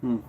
Hmm.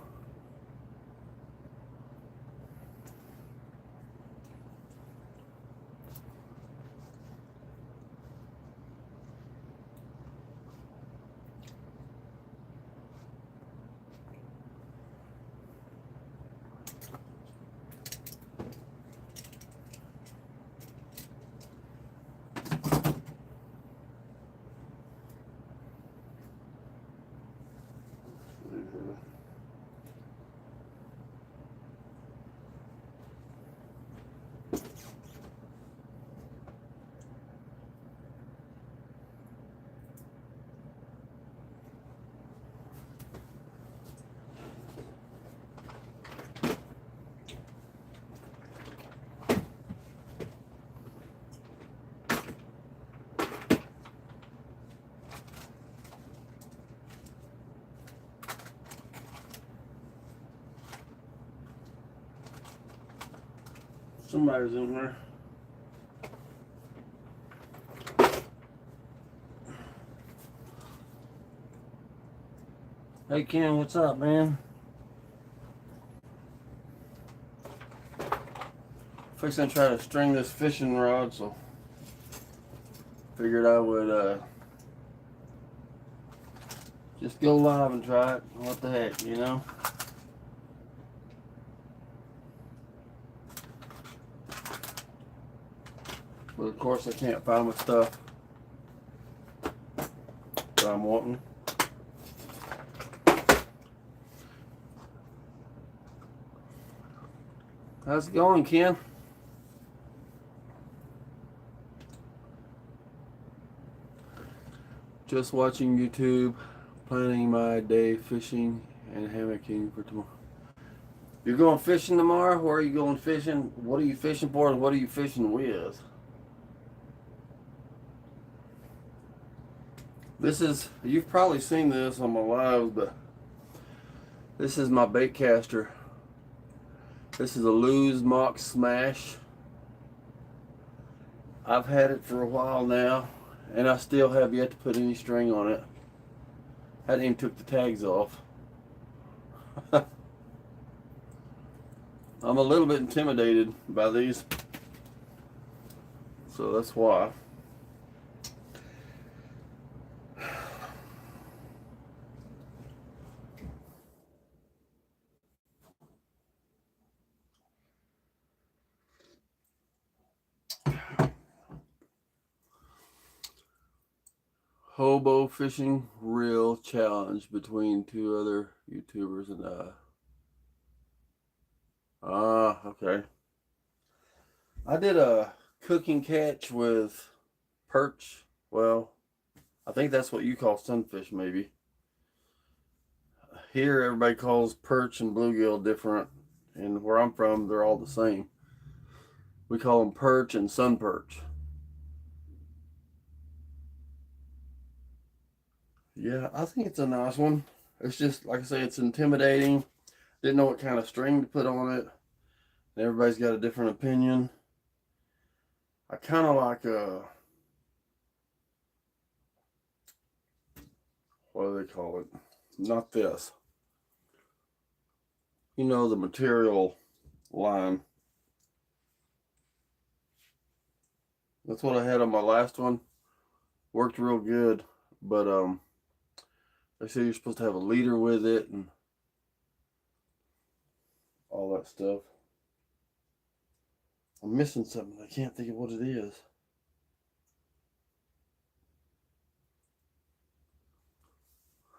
Somebody's in there. Hey Ken, what's up, man? Fixing to try to string this fishing rod, so figured I would just go live and try it. What the heck, you know? But of course I can't find my stuff that I'm wanting. How's it going, Ken? Just watching YouTube, planning my day fishing and hammocking for tomorrow. You're going fishing tomorrow? Where are you going fishing? What are you fishing for and what are you fishing with? This is, you've probably seen this on my lives, but this is my bait caster. This is a Lose Mock Smash. I've had it for a while now, and I still have yet to put any string on it. Hadn't even took the tags off. I'm a little bit intimidated by these, so that's why. Hobo fishing reel challenge between two other YouTubers and I. Okay. I did a cooking catch with perch. Well, I think that's what you call sunfish, maybe. Here, everybody calls perch and bluegill different, and where I'm from, they're all the same. We call them perch and sun perch. Yeah, I think it's a nice one. It's just, like I say, it's intimidating. Didn't know what kind of string to put on it. Everybody's got a different opinion. I kind of like what do they call it? Not this. You know, the material line. That's what I had on my last one. Worked real good, but they say you're supposed to have a leader with it and all that stuff. I'm missing something. I can't think of what it is.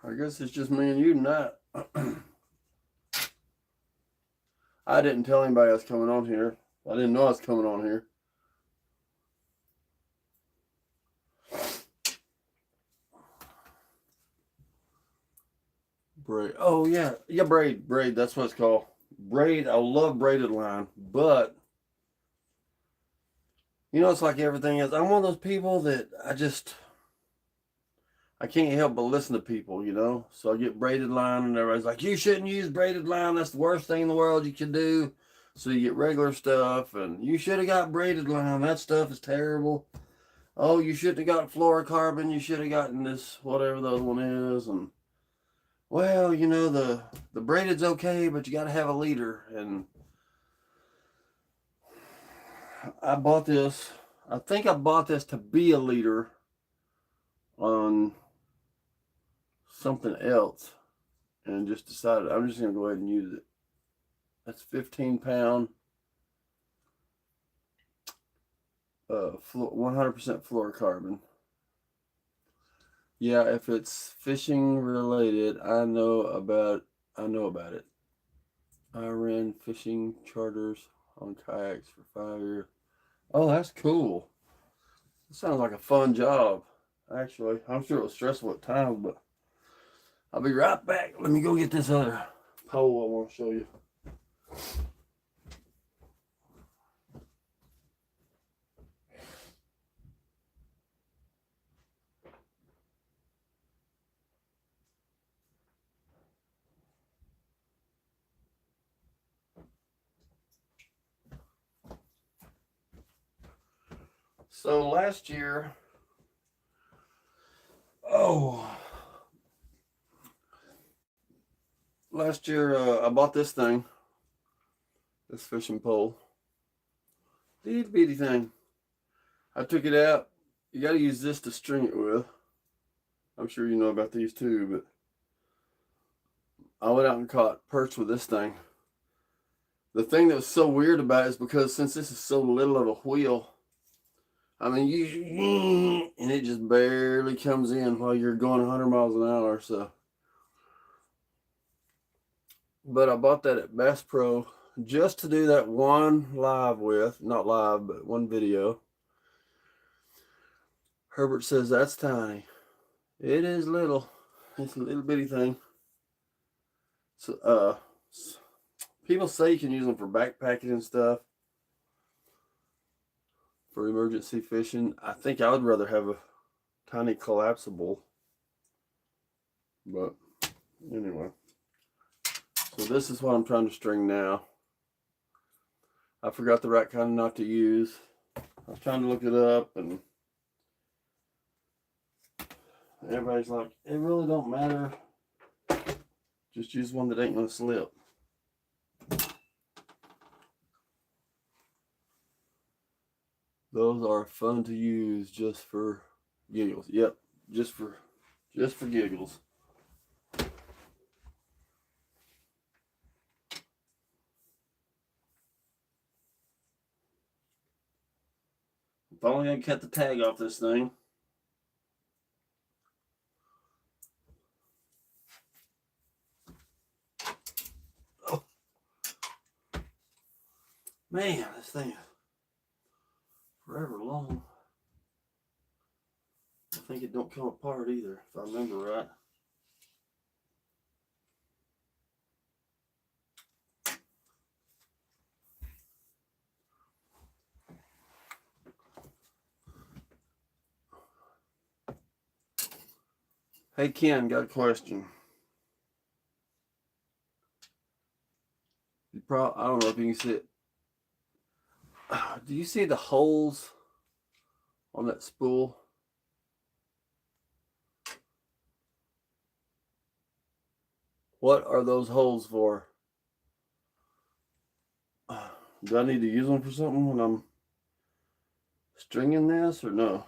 I guess it's just me and you tonight. I didn't tell anybody I was coming on here. I didn't know I was coming on here. Braid. Oh yeah, yeah, braid. That's what it's called. Braid. I love braided line, but you know, it's like everything else. I'm one of those people that I can't help but listen to people, you know. So I get braided line, and everybody's like, "You shouldn't use braided line. That's the worst thing in the world you can do." So you get regular stuff, and you should have got braided line. That stuff is terrible. Oh, you shouldn't have got fluorocarbon. You should have gotten this, whatever the other one is, and well, you know, the braided's okay, but you got to have a leader. And I bought this. I think I bought this to be a leader on something else, and just decided I'm just gonna go ahead and use it. That's 15-pound, 100% fluorocarbon. Yeah, if it's fishing related, I know about it. I ran fishing charters on kayaks for 5 years. Oh, that's cool. That sounds like a fun job. Actually, I'm sure it was stressful at times, but I'll be right back. Let me go get this other pole I want to show you. So last year, I bought this thing, this fishing pole. Itty bitty thing. I took it out. You got to use this to string it with. I'm sure you know about these too, but I went out and caught perch with this thing. The thing that was so weird about it is because since this is so little of a wheel, I mean, and it just barely comes in while you're going 100 miles an hour. So, but I bought that at Bass Pro just to do that one live with, not live, but one video. Herbert says that's tiny. It is little. It's a little bitty thing. So, people say you can use them for backpacking and stuff, for emergency fishing. I think I would rather have a tiny collapsible. But anyway, so this is what I'm trying to string now. I forgot the right kind of knot to use. I was trying to look it up, and everybody's like, it really don't matter. Just use one that ain't gonna slip. Those are fun to use just for giggles. Yep, just for giggles. If only I cut the tag off this thing. Oh. Man, this thing is forever long. I think it don't come apart either, if I remember right. Hey Ken, got a question. I don't know if you can see it. Do you see the holes on that spool? What are those holes for? Do I need to use them for something when I'm stringing this or no?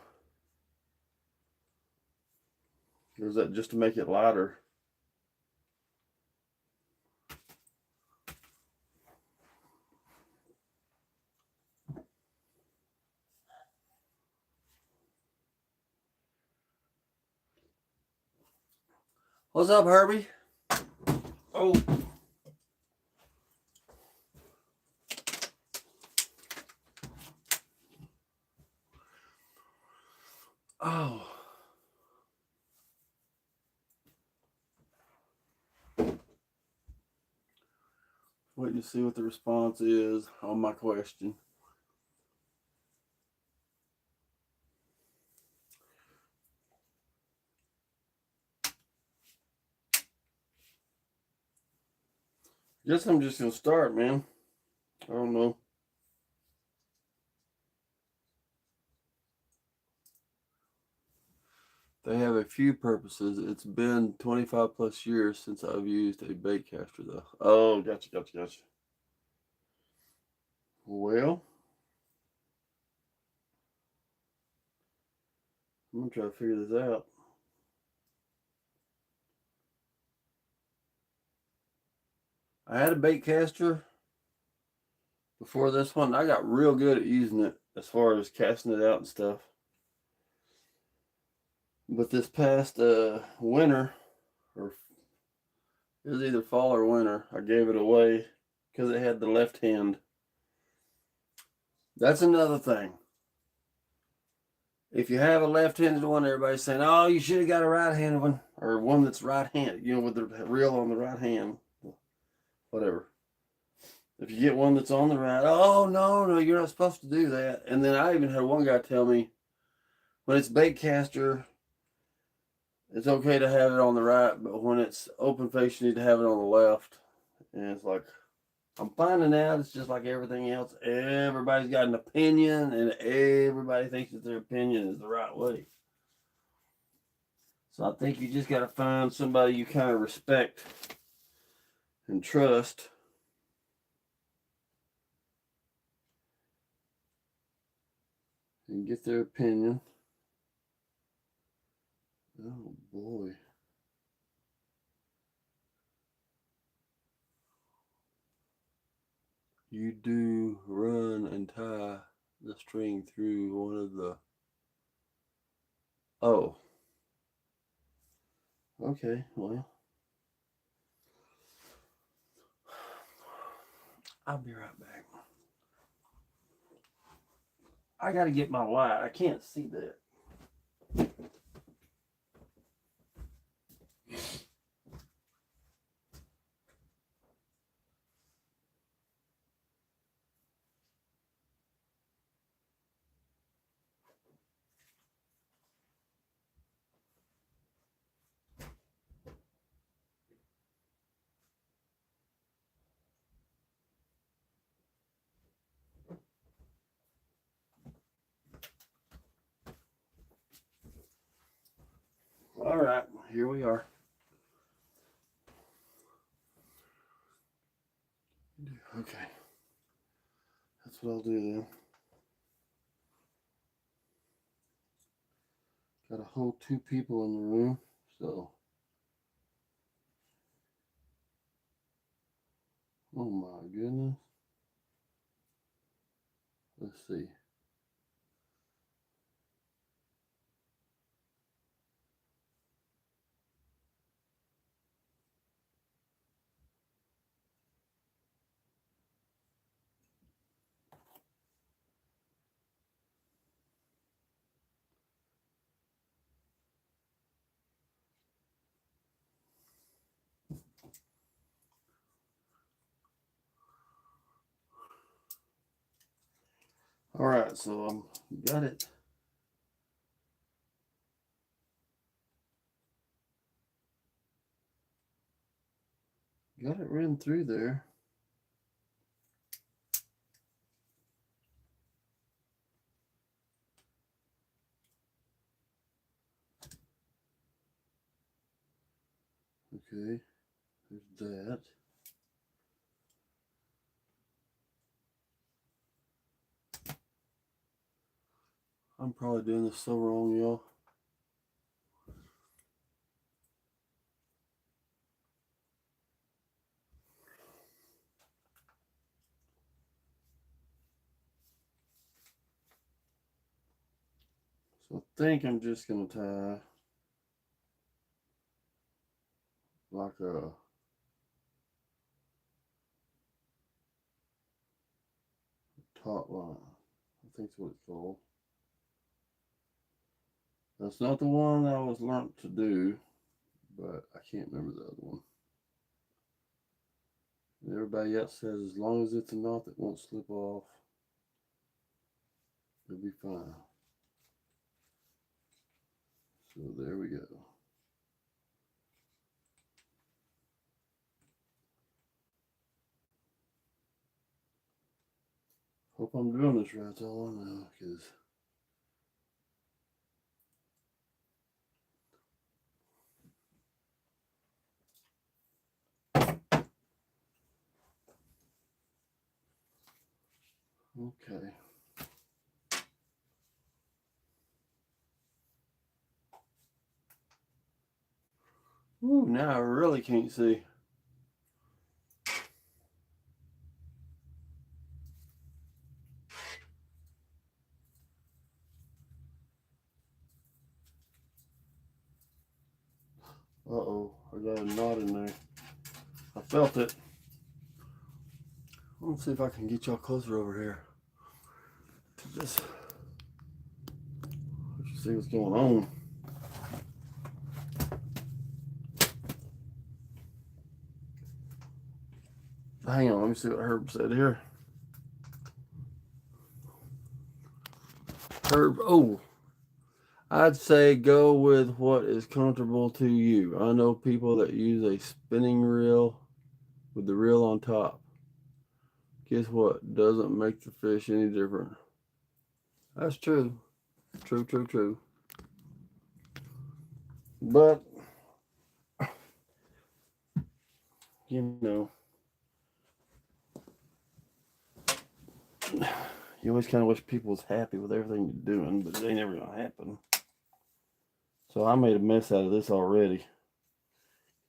Or is that just to make it lighter? What's up, Herbie? Oh. Oh. Waiting to see what the response is on my question. Guess I'm just gonna start, man. I don't know. They have a few purposes. It's been 25 plus years since I've used a bait caster, though. Oh, gotcha. Well, I'm gonna try to figure this out. I had a bait caster before this one. I got real good at using it as far as casting it out and stuff. But this past winter, or it was either fall or winter, I gave it away because it had the left hand. That's another thing. If you have a left-handed one, everybody's saying, "Oh, you should have got a right-handed one, or one that's right-handed, with the reel on the right hand." Whatever. If you get one that's on the right, oh no, you're not supposed to do that. And then I even had one guy tell me, when it's baitcaster, it's okay to have it on the right, but when it's open face, you need to have it on the left. And it's like, I'm finding out it's just like everything else. Everybody's got an opinion, and everybody thinks that their opinion is the right way. So I think you just got to find somebody you kind of respect and trust. And get their opinion. Oh boy. You do run and tie the string through one of the... Oh. Okay, well. I'll be right back. I gotta get my light. I can't see that. All right, here we are. Okay. That's what I'll do then. Got a whole 2 people in the room, so... Oh my goodness. Let's see. All right, so got it. Got it ran through there. Okay, there's that. I'm probably doing this so wrong, y'all. So I think I'm just gonna tie like a taut line. I think that's what it's called. That's not the one I was learnt to do, but I can't remember the other one. And everybody else says as long as it's a knot that won't slip off, it'll be fine. So there we go. Hope I'm doing this right. That's all I know, because Okay. Ooh, now I really can't see. Uh-oh, I got a knot in there. I felt it. Let's see if I can get y'all closer over here to this. Let you see what's going on. Hang on, let me see what Herb said here. Herb, oh, I'd say go with what is comfortable to you. I know people that use a spinning reel with the reel on top. Guess what? Doesn't make the fish any different. That's true. True, true, true. But, you know, you always kind of wish people was happy with everything you're doing, but it ain't never going to happen. So I made a mess out of this already.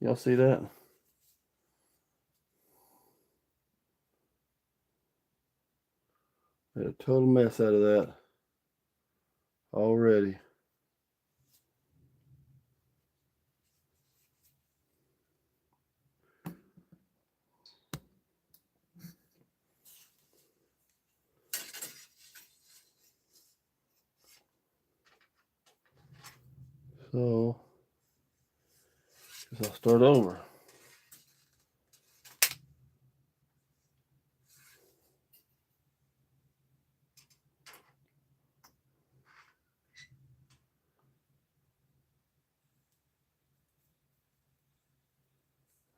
Y'all see that? Made a total mess out of that already. So, guess I'll start over.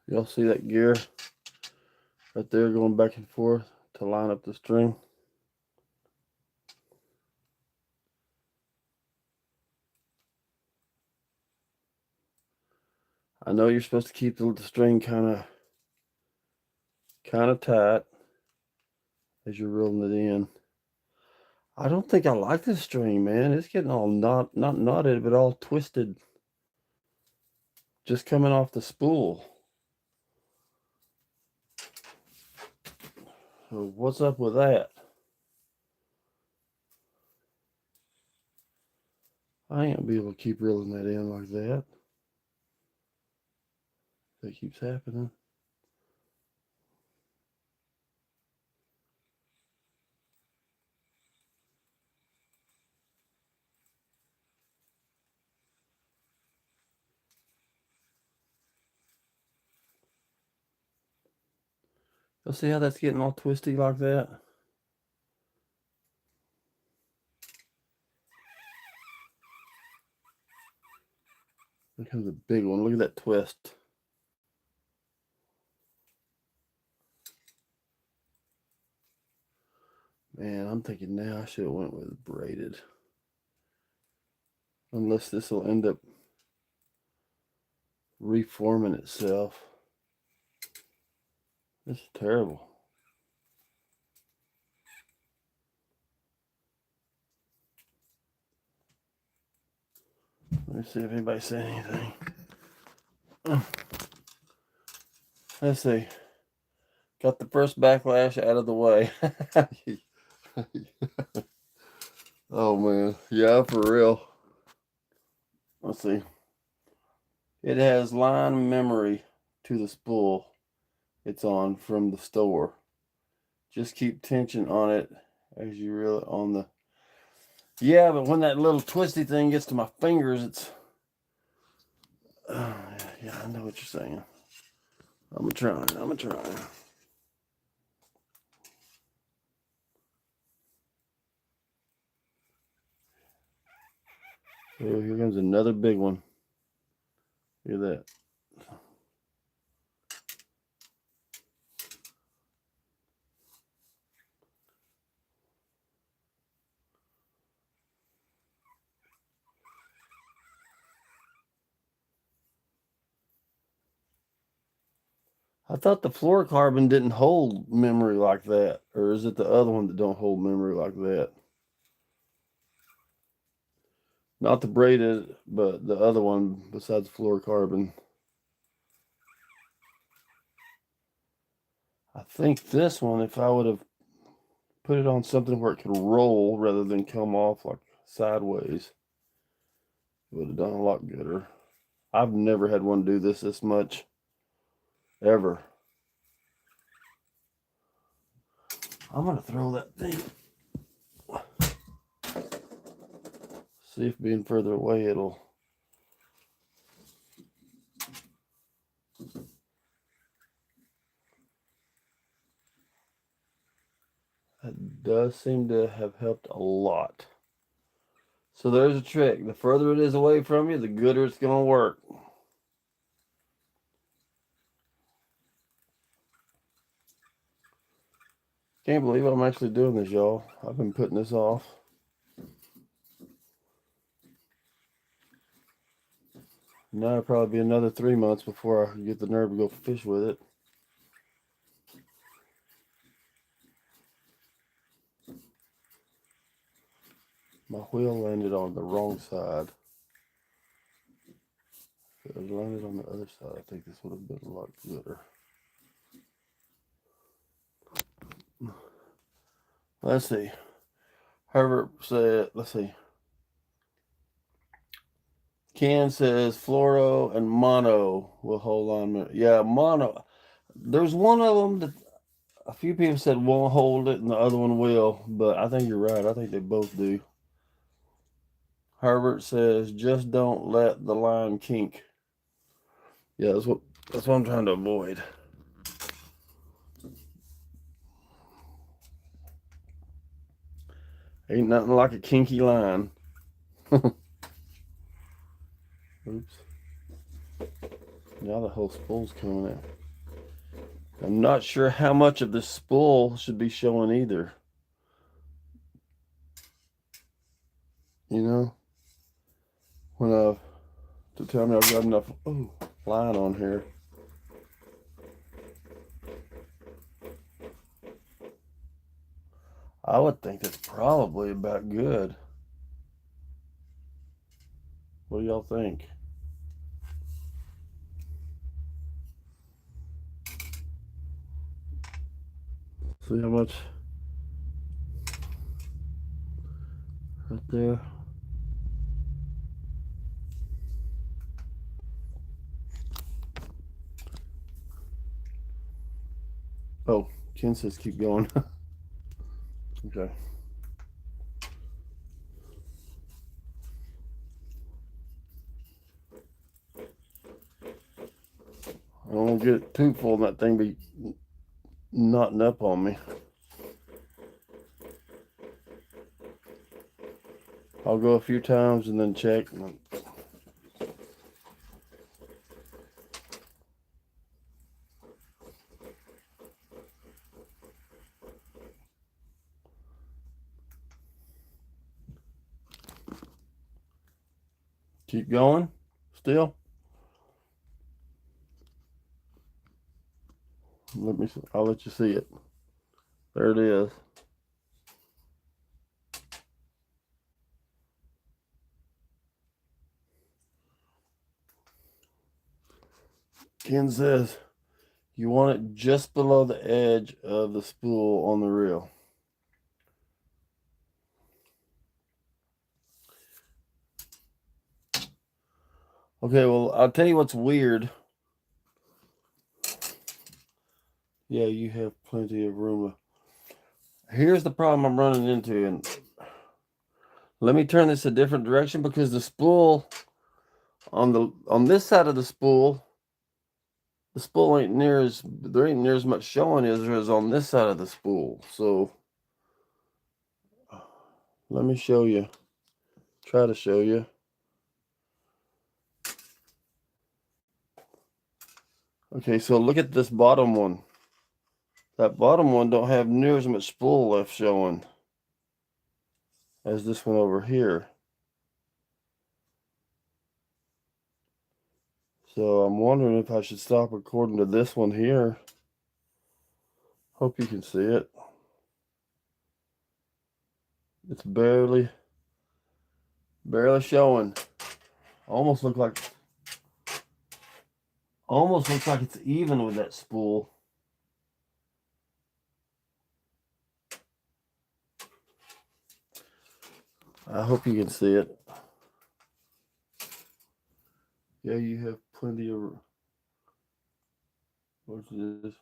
Y'all see that gear right there going back and forth to line up the string? I know you're supposed to keep the string kind of tight as you're reeling it in. I don't think I like this string, man. It's getting all not knotted, but all twisted. Just coming off the spool. So what's up with that? I ain't gonna be able to keep reeling that in like that. That keeps happening. You'll see how that's getting all twisty like that? Here comes a big one. Look at that twist. Man, I'm thinking now I should have went with braided. Unless this will end up reforming itself. This is terrible. Let me see if anybody said anything. Let's see. Got the first backlash out of the way. Oh man, yeah, for real. Let's see. It has line memory to the spool it's on from the store. Just keep tension on it as you reel it on the. Yeah, but when that little twisty thing gets to my fingers, it's. Yeah, I know what you're saying. I'm trying. Oh, here comes another big one. Look at that. I thought the fluorocarbon didn't hold memory like that. Or is it the other one that don't hold memory like that? Not the braided, but the other one besides fluorocarbon. I think this one, if I would have put it on something where it could roll rather than come off like sideways, it would have done a lot gooder. I've never had one do this much, ever. I'm going to throw that thing. See if being further away it'll... That does seem to have helped a lot. So there's a trick. The further it is away from you, the gooder it's going to work. Can't believe I'm actually doing this, y'all. I've been putting this off. Now it'll probably be another 3 months before I get the nerve to go fish with it. My wheel landed on the wrong side. If it had landed on the other side, I think this would have been a lot gooder. Let's see. Herbert said, let's see. Ken says fluoro and mono will hold on. Yeah, mono. There's one of them that a few people said won't hold it and the other one will, but I think you're right. I think they both do. Herbert says just don't let the line kink. Yeah, that's what I'm trying to avoid. Ain't nothing like a kinky line. Oops. Now the whole spool's coming out. I'm not sure how much of this spool should be showing either. You know, when to tell me I've got enough line on here. I would think that's probably about good. What do y'all think? See how much right there. Oh, Ken says keep going. Okay. I don't want to get it too full and that thing be knotting up on me. I'll go a few times and then check. Keep going. Still. I'll let you see it. There it is. Ken says you want it just below the edge of the spool on the reel. Okay, well, I'll tell you what's weird. Yeah, you have plenty of room. Here's the problem I'm running into, and let me turn this a different direction because the spool on this side of the spool ain't near as much showing as there is on this side of the spool. So let me show you. Try to show you. Okay, so look at this bottom one. That bottom one don't have near as much spool left showing as this one over here. So I'm wondering if I should stop recording to this one here. Hope you can see it. It's barely showing. Almost looks like it's even with that spool. I hope you can see it. Yeah, you have plenty of. What's this?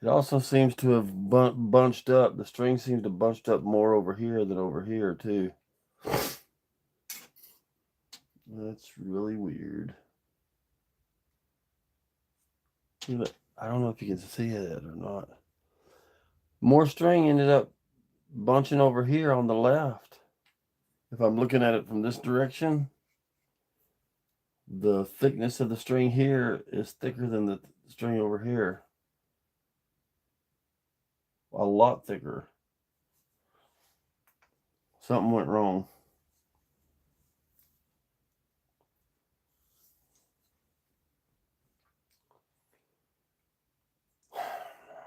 It also seems to have bunched up. The string seems to bunched up more over here than over here too. That's really weird. I don't know if you can see it or not. More string ended up bunching over here on the left. If I'm looking at it from this direction, the thickness of the string here is thicker than the string over here. A lot thicker. Something went wrong.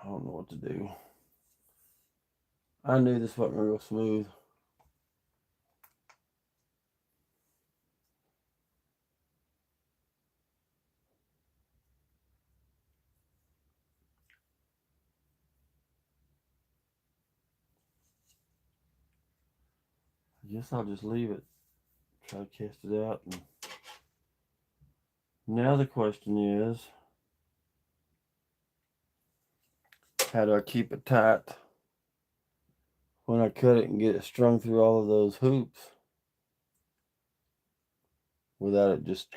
I don't know what to do. I knew this wasn't real smooth. I guess I'll just leave it. Try to cast it out. And now the question is, how do I keep it tight when I cut it and get it strung through all of those hoops without it just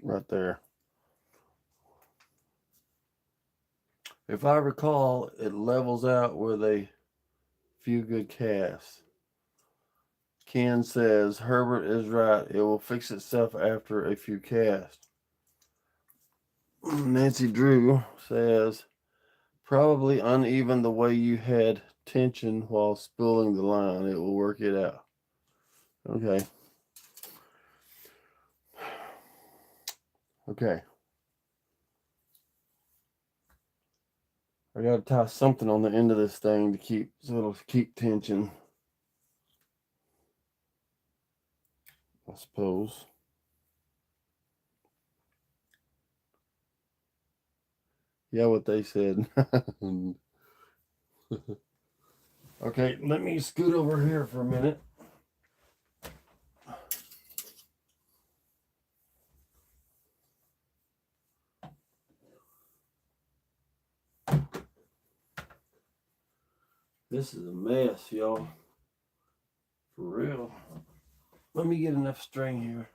right there? If I recall, it levels out with a few good casts. Ken says Herbert is right. It will fix itself after a few casts. Nancy Drew says probably uneven the way you had tension while spooling the line. It will work it out. Okay. Okay. I gotta tie something on the end of this thing to keep, so it'll keep tension, I suppose. Yeah, what they said. Okay, let me scoot over here for a minute. This is a mess, y'all. For real. Let me get enough string here.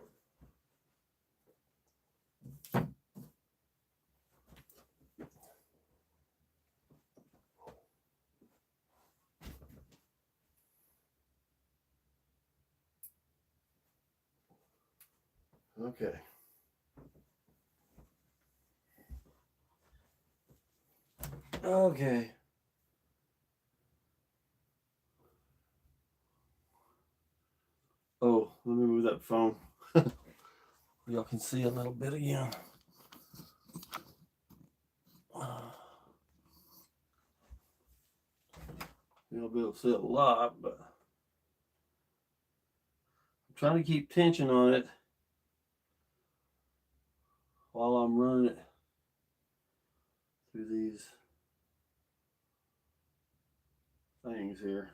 Okay. Okay. Oh, let me move that phone. Y'all can see a little bit again. You'll be able to see a lot, but I'm trying to keep tension on it while I'm running it through these things here.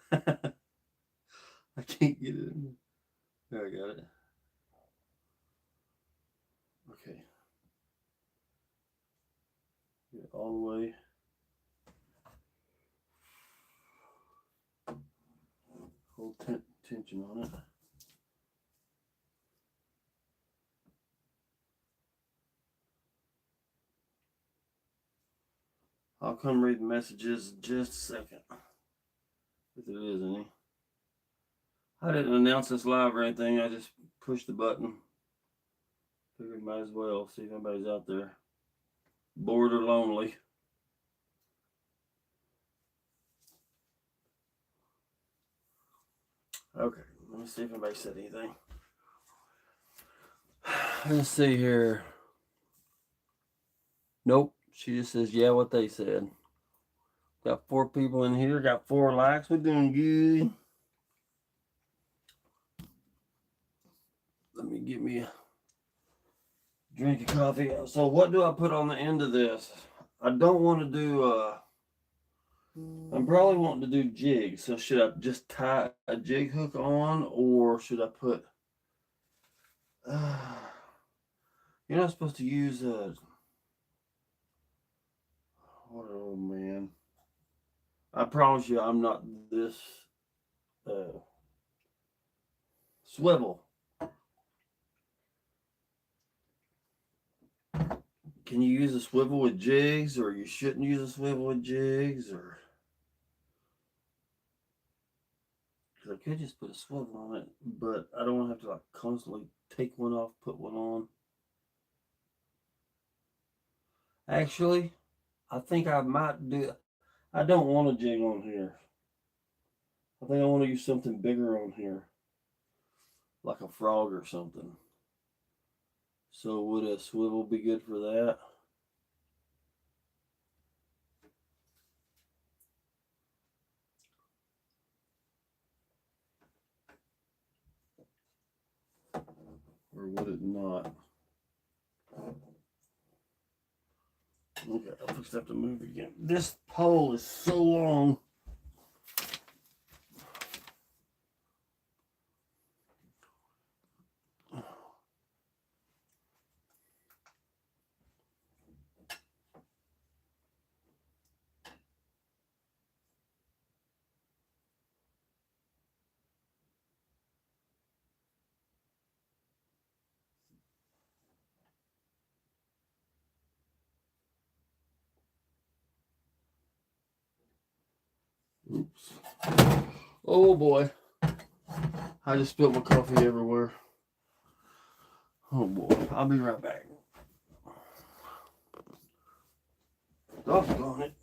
I can't get it in. There, I got it. Okay. Get it all the way. Hold tension on it. I'll come read the messages in just a second, if there is any. I didn't announce this live or anything. I just pushed the button. Figured might as well see if anybody's out there. Bored or lonely. Okay, let me see if anybody said anything. Let's see here. Nope. She just says, yeah, what they said. Got 4 people in here. Got 4 likes. We're doing good. Let me get me a drink of coffee. So what do I put on the end of this? I don't want to do, I'm probably wanting to do jigs. So should I just tie a jig hook on, or should I put, you're not supposed to use oh man. I promise you I'm not this swivel. Can you use a swivel with jigs, or you shouldn't use a swivel with jigs, or because I could just put a swivel on it, but I don't want to have to like constantly take one off, put one on. Actually, I think I might do. I don't want a jig on here. I think I want to use something bigger on here, like a frog or something. So would a swivel be good for that? Or would it not? Okay, I'll just have to move again. This pole is so long. Oops. Oh boy. I just spilled my coffee everywhere. Oh boy. I'll be right back. Doggone it.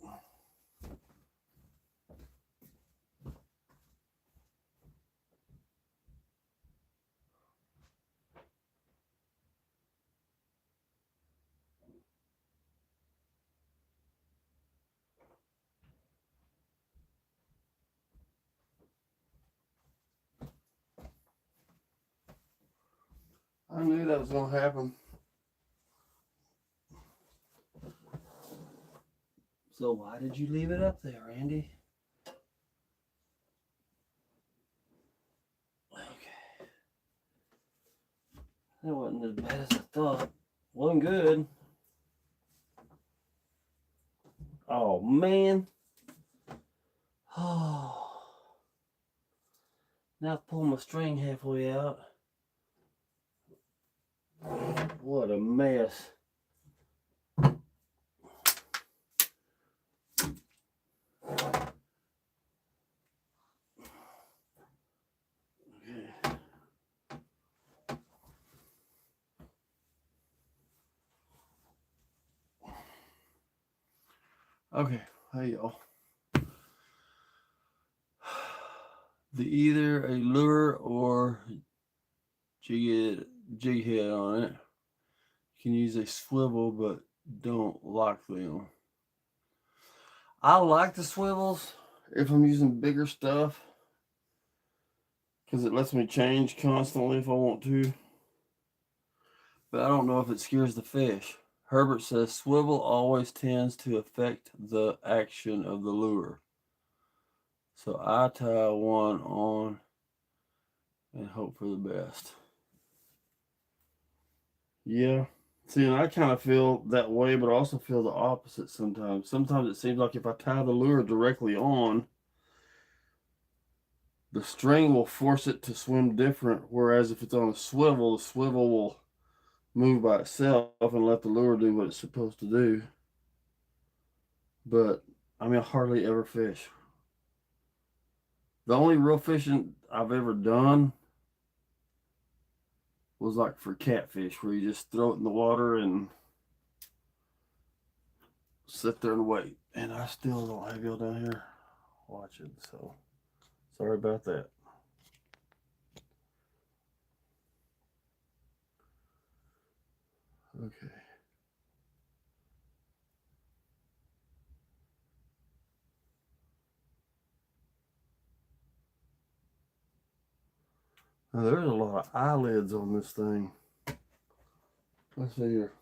I knew that was going to happen. So why did you leave it up there, Randy? Okay. That wasn't as bad as I thought. Wasn't good. Oh, man. Oh. Now pull my string halfway out. What a mess. Okay, hey y'all. Either a lure or jig head on it. You can use a swivel, but don't lock them. I like the swivels if I'm using bigger stuff, because it lets me change constantly if I want to. But I don't know if it scares the fish. Herbert says swivel always tends to affect the action of the lure. So I tie one on and hope for the best. Yeah. See, and I kind of feel that way, but I also feel the opposite sometimes. Sometimes it seems like if I tie the lure directly on, the string will force it to swim different. Whereas if it's on a swivel, the swivel will move by itself and let the lure do what it's supposed to do. But I mean, I hardly ever fish. The only real fishing I've ever done was like for catfish, where you just throw it in the water and sit there and wait. And I still don't have y'all down here watching, so sorry about that. Okay. Now, there's a lot of eyelids on this thing. Let's see here.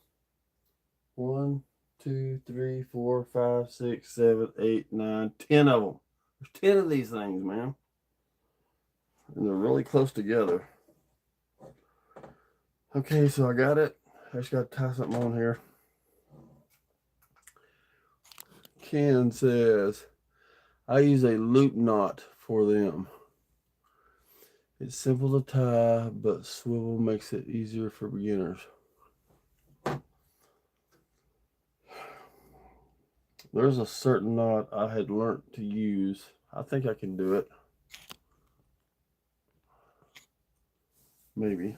1, 2, 3, 4, 5, 6, 7, 8, 9, 10 of them. There's 10 of these things, man. And they're really close together. Okay, so I got it. I just got to tie something on here. Ken says, I use a loop knot for them. It's simple to tie, but swivel makes it easier for beginners. There's a certain knot I had learned to use. I think I can do it. Maybe.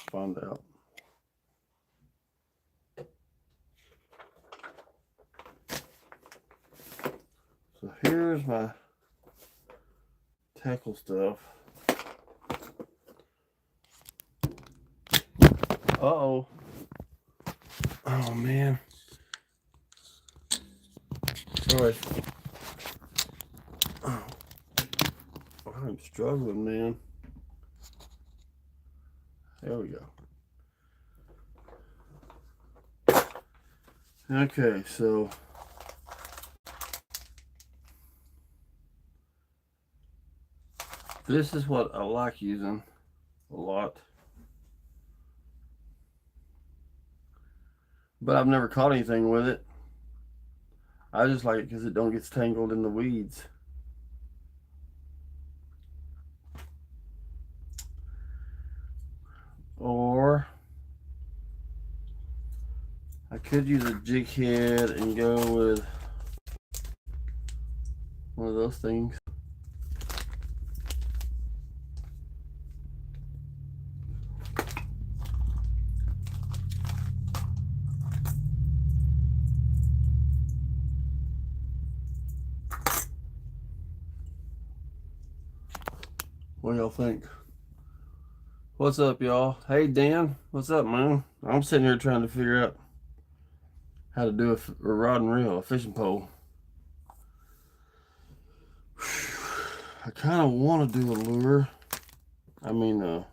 Find out. So here's my tackle stuff. Uh-oh. Oh, man. Sorry. Oh. I'm struggling, man. There we go. Okay, so this is what I like using a lot. But I've never caught anything with it. I just like it because it don't get tangled in the weeds. Or I could use a jig head and go with one of those things. What do y'all think? What's up, y'all? Hey, Dan. What's up, man? I'm sitting here trying to figure out how to do a rod and reel, a fishing pole. I kind of want to do a lure. I mean,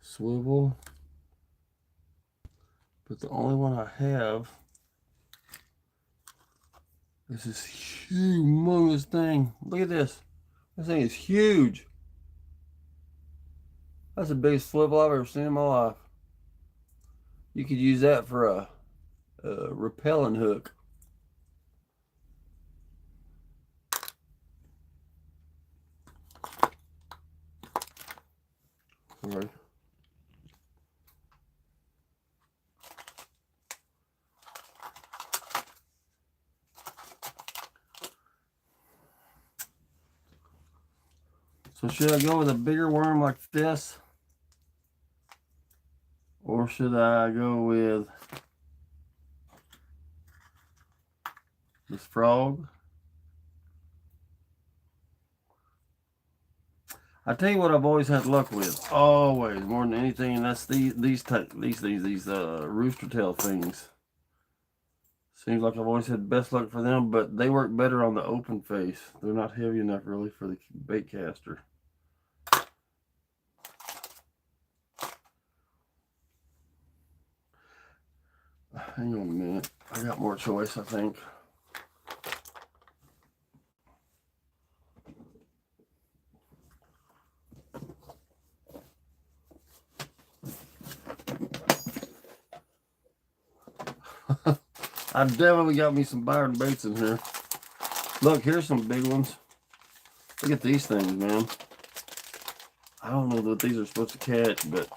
swivel. But the only one I have is this humongous thing. Look at this. This thing is huge. That's the biggest swivel I've ever seen in my life. You could use that for a repelling hook. All right. So should I go with a bigger worm like this? Or should I go with this frog? I tell you what I've always had luck with. Always, more than anything, and that's these rooster tail things. Seems like I've always had best luck for them, but they work better on the open face. They're not heavy enough really for the bait caster. Hang on a minute. I got more choice, I think. I definitely got me some Byron baits in here. Look, here's some big ones. Look at these things, man. I don't know what these are supposed to catch, but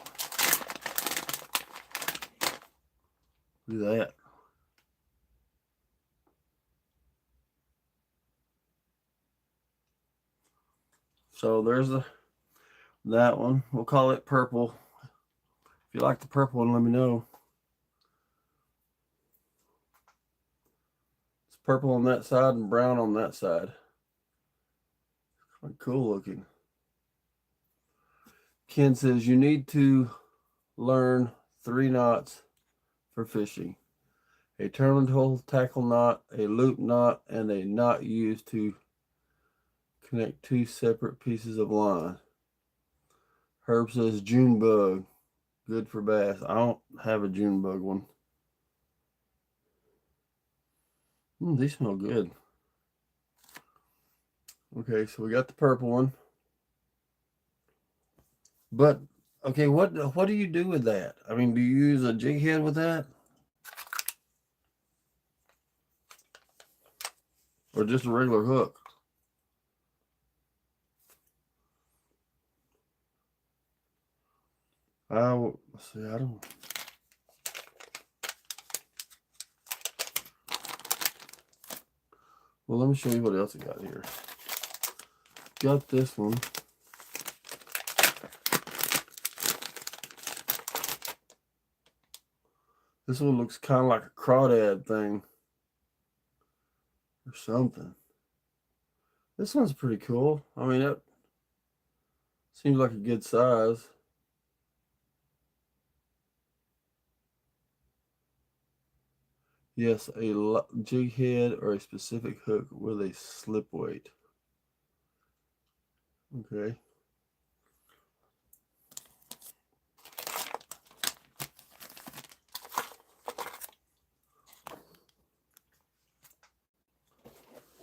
look at that. So there's that one. We'll call it purple. If you like the purple one, let me know. It's purple on that side and brown on that side. Quite cool looking. Ken says you need to learn 3 knots for fishing: a terminal tackle knot, a loop knot, and a knot used to connect 2 separate pieces of line. Herb says June bug, good for bass. I don't have a June bug one. These smell good. Okay, so we got the purple one. But okay, what do you do with that? I mean, do you use a jig head with that? Or just a regular hook? See, I don't. Well, let me show you what else I got here. Got this one. This one looks kind of like a crawdad thing or something. This one's pretty cool. I mean, it seems like a good size. Yes, a jig head or a specific hook with a slip weight. Okay.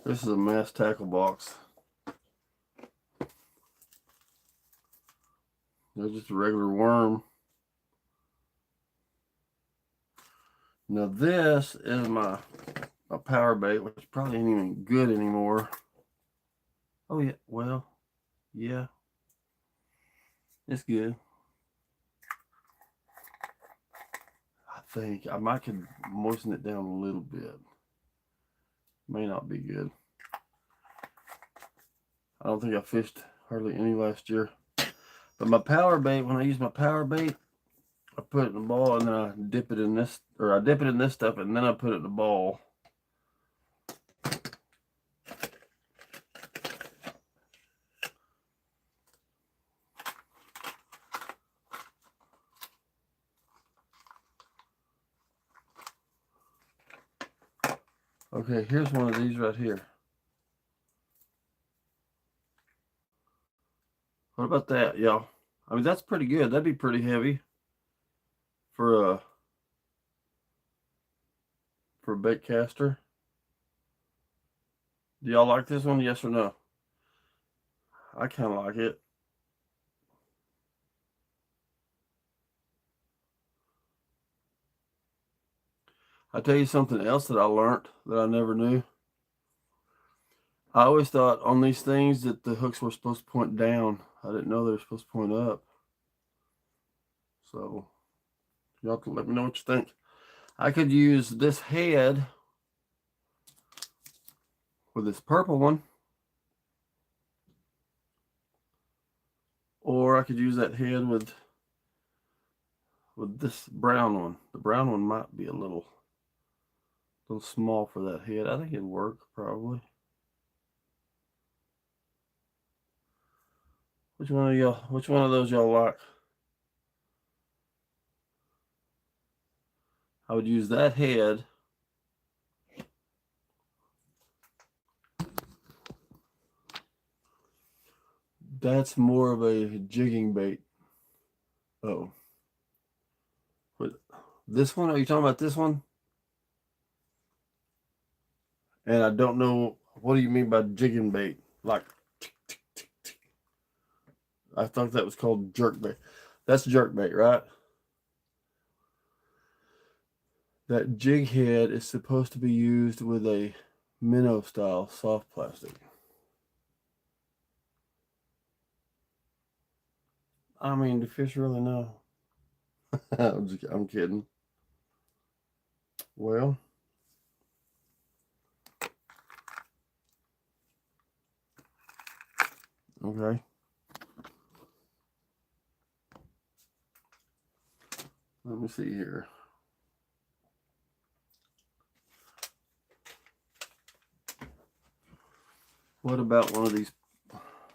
This is a mass tackle box. There's just a regular worm. Now this is my power bait, which probably ain't even good anymore. Oh yeah, well, yeah, it's good. I think I might could moisten it down a little bit. May not be good. I don't think I fished hardly any last year. But my power bait, when I use my power bait, I put it in the ball and then I dip it in this, or I dip it in this stuff and then I put it in the ball. Okay, here's one of these right here. What about that, y'all? I mean, that's pretty good. That'd be pretty heavy for a Baitcaster. Do y'all like this one? Yes or no? I kind of like it. I'll tell you something else that I learned that I never knew. I always thought on these things that the hooks were supposed to point down. I didn't know they were supposed to point up. So y'all can let me know what you think. I could use this head with this purple one, or I could use that head with this brown one. The brown one might be a little small for that head. I think it'd work probably. Which one of those y'all like? I would use that head. That's more of a jigging bait. Oh. But this one, are you talking about this one? And I don't know, what do you mean by jigging bait? Like, I thought that was called jerk bait. That's jerk bait, right? That jig head is supposed to be used with a minnow style soft plastic. I mean, do fish really know? I'm kidding. Well, okay. Let me see here. What about one of these?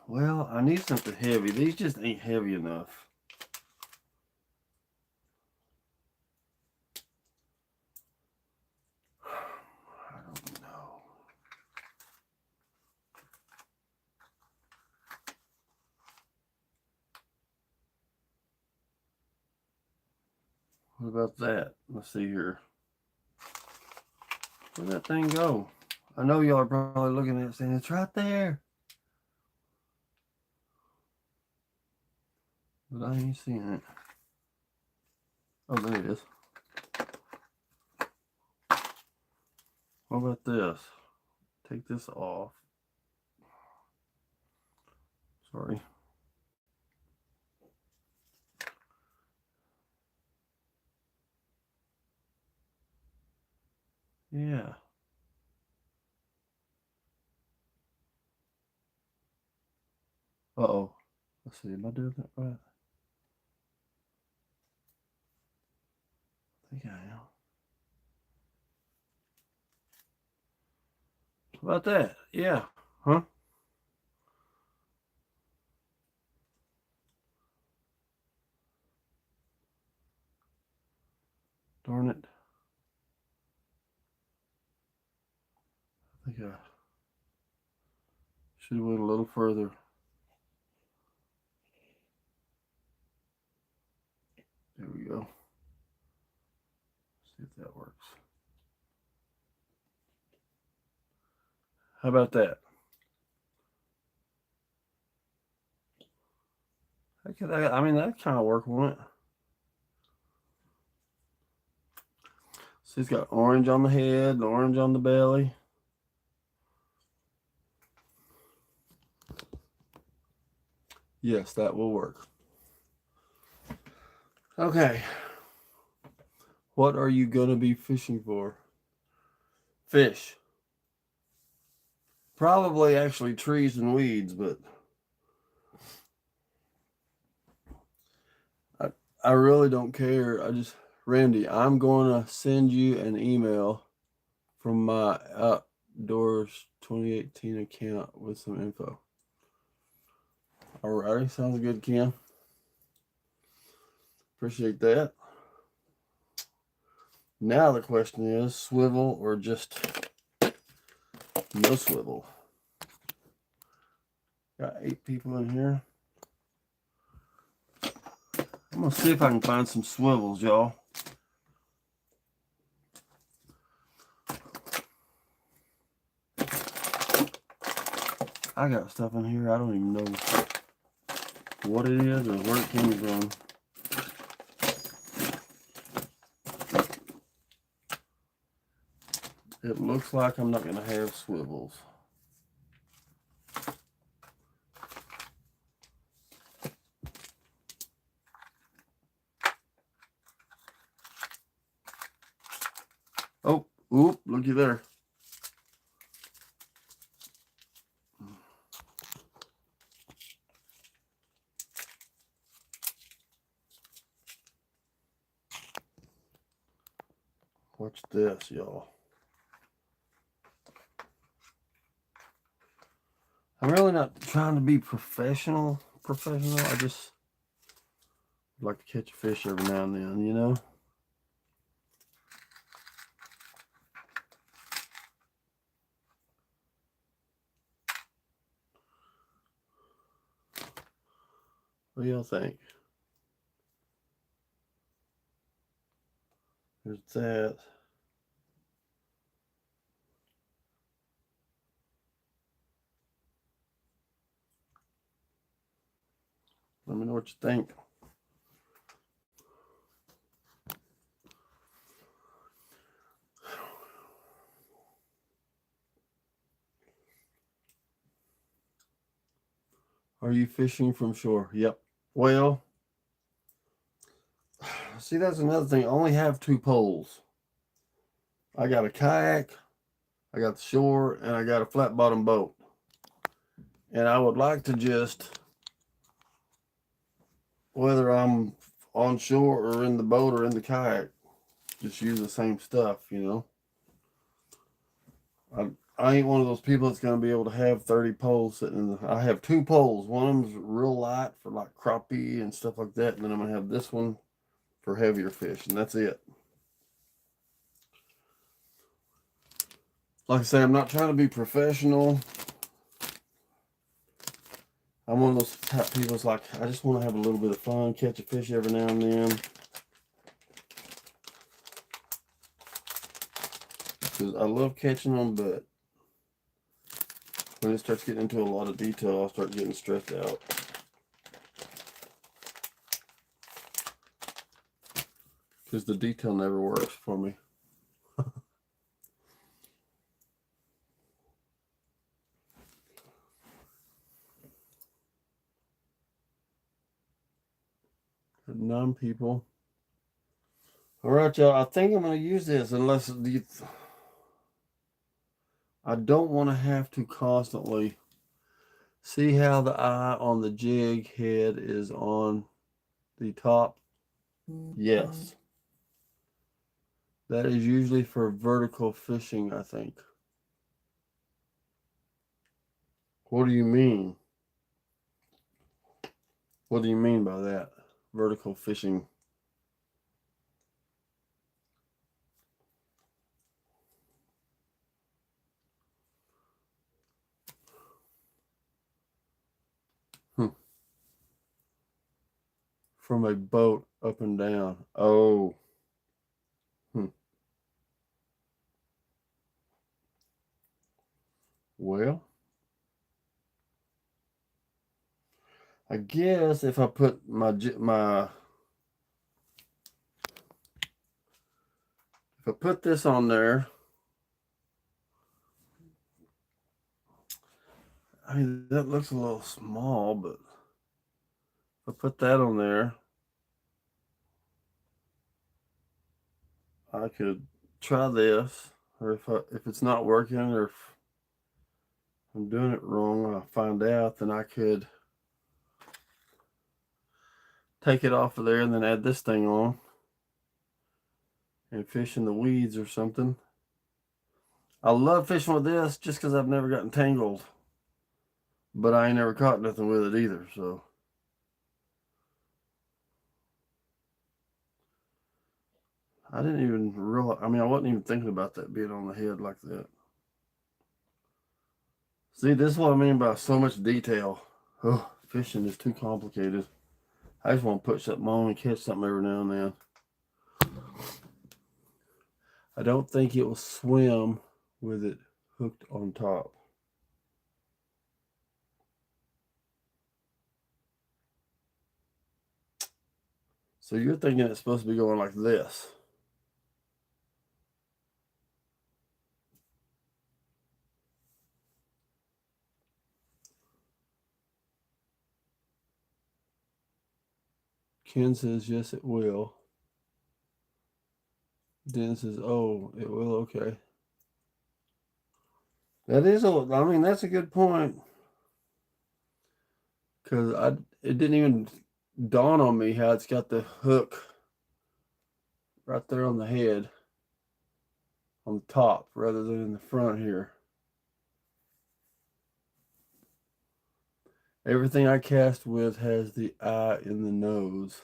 Well, I need something heavy. These just ain't heavy enough. I don't know. What about that? Let's see here. Where'd that thing go? I know y'all are probably looking at it saying, it's right there. But I ain't seeing it. Oh, there it is. What about this? Take this off. Sorry. Yeah. Uh-oh. Let's see. Am I doing that right? I think I am. How about that? Yeah. Huh? Darn it. I think I should have went a little further. There we go. See if that works. How about that? I mean, that kind of work, won't it? See, it's got orange on the head, orange on the belly. Yes, that will work. Okay. What are you going to be fishing for? Fish. Probably actually trees and weeds, but I really don't care. Randy, I'm going to send you an email from my Outdoors 2018 account with some info. Alrighty, sounds good, Kim. Appreciate that. Now the question is, swivel or just no swivel? Got 8 people in here. I'm going to see if I can find some swivels, y'all. I got stuff in here I don't even know what it is or where it came from. It looks like I'm not going to have swivels. Oh, oop, looky there. Watch this, y'all. I'm really not trying to be professional. I just like to catch a fish every now and then, you know? What do y'all think? There's that. Let me know what you think. Are you fishing from shore? Yep. Well, see, that's another thing. I only have 2 poles. I got a kayak, I got the shore, and I got a flat bottom boat. And I would like to just, whether I'm on shore or in the boat or in the kayak. Just use the same stuff, you know. I ain't one of those people that's going to be able to have 30 poles sitting in the... I have 2 poles. One of them's real light for like crappie and stuff like that. And then I'm going to have this one for heavier fish. And that's it. Like I say, I'm not trying to be professional. I'm one of those type people that's like, I just want to have a little bit of fun, catch a fish every now and then. Because I love catching them, but when it starts getting into a lot of detail, I'll start getting stressed out. Because the detail never works for me. None people. All right, y'all. I think I'm going to use this unless I don't want to have to constantly see how the eye on the jig head is on the top. Yes. That is usually for vertical fishing, I think. What do you mean? What do you mean by that? Vertical fishing. From a boat up and down. Oh. Well, I guess if I put if I put this on there, I mean, that looks a little small, but if I put that on there, I could try this, or if it's not working, or if I'm doing it wrong, I'll find out, then I could take it off of there and then add this thing on and fish in the weeds or something. I love fishing with this just because I've never gotten tangled, but I ain't never caught nothing with it either, so. I didn't even realize, I mean, I wasn't even thinking about that being on the head like that. See, this is what I mean by so much detail. Oh, fishing is too complicated. I just want to put something on and catch something every now and then. I don't think it will swim with it hooked on top. So you're thinking it's supposed to be going like this. Ken says, yes, it will. Dan says, oh, it will, okay. That is I mean, that's a good point. Because it didn't even dawn on me how it's got the hook right there on the head, on the top, rather than in the front here. Everything I cast with has the eye in the nose.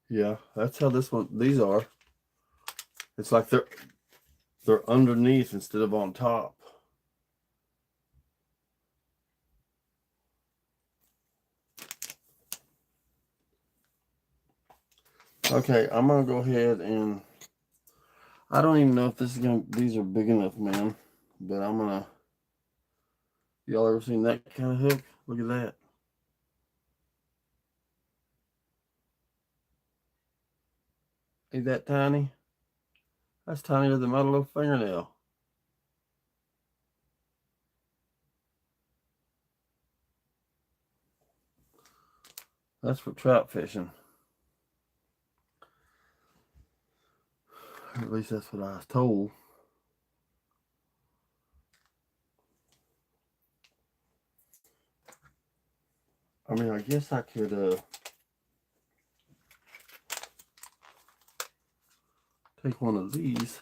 Yeah, that's how these are. It's like they're underneath instead of on top. Okay, I'm gonna go ahead and I don't even know if these are big enough, man. But I'm gonna. Y'all ever seen that kind of hook? Look at that. Ain't that tiny? That's tinier than my little fingernail. That's for trout fishing. At least that's what I was told. I mean, I guess I could take one of these.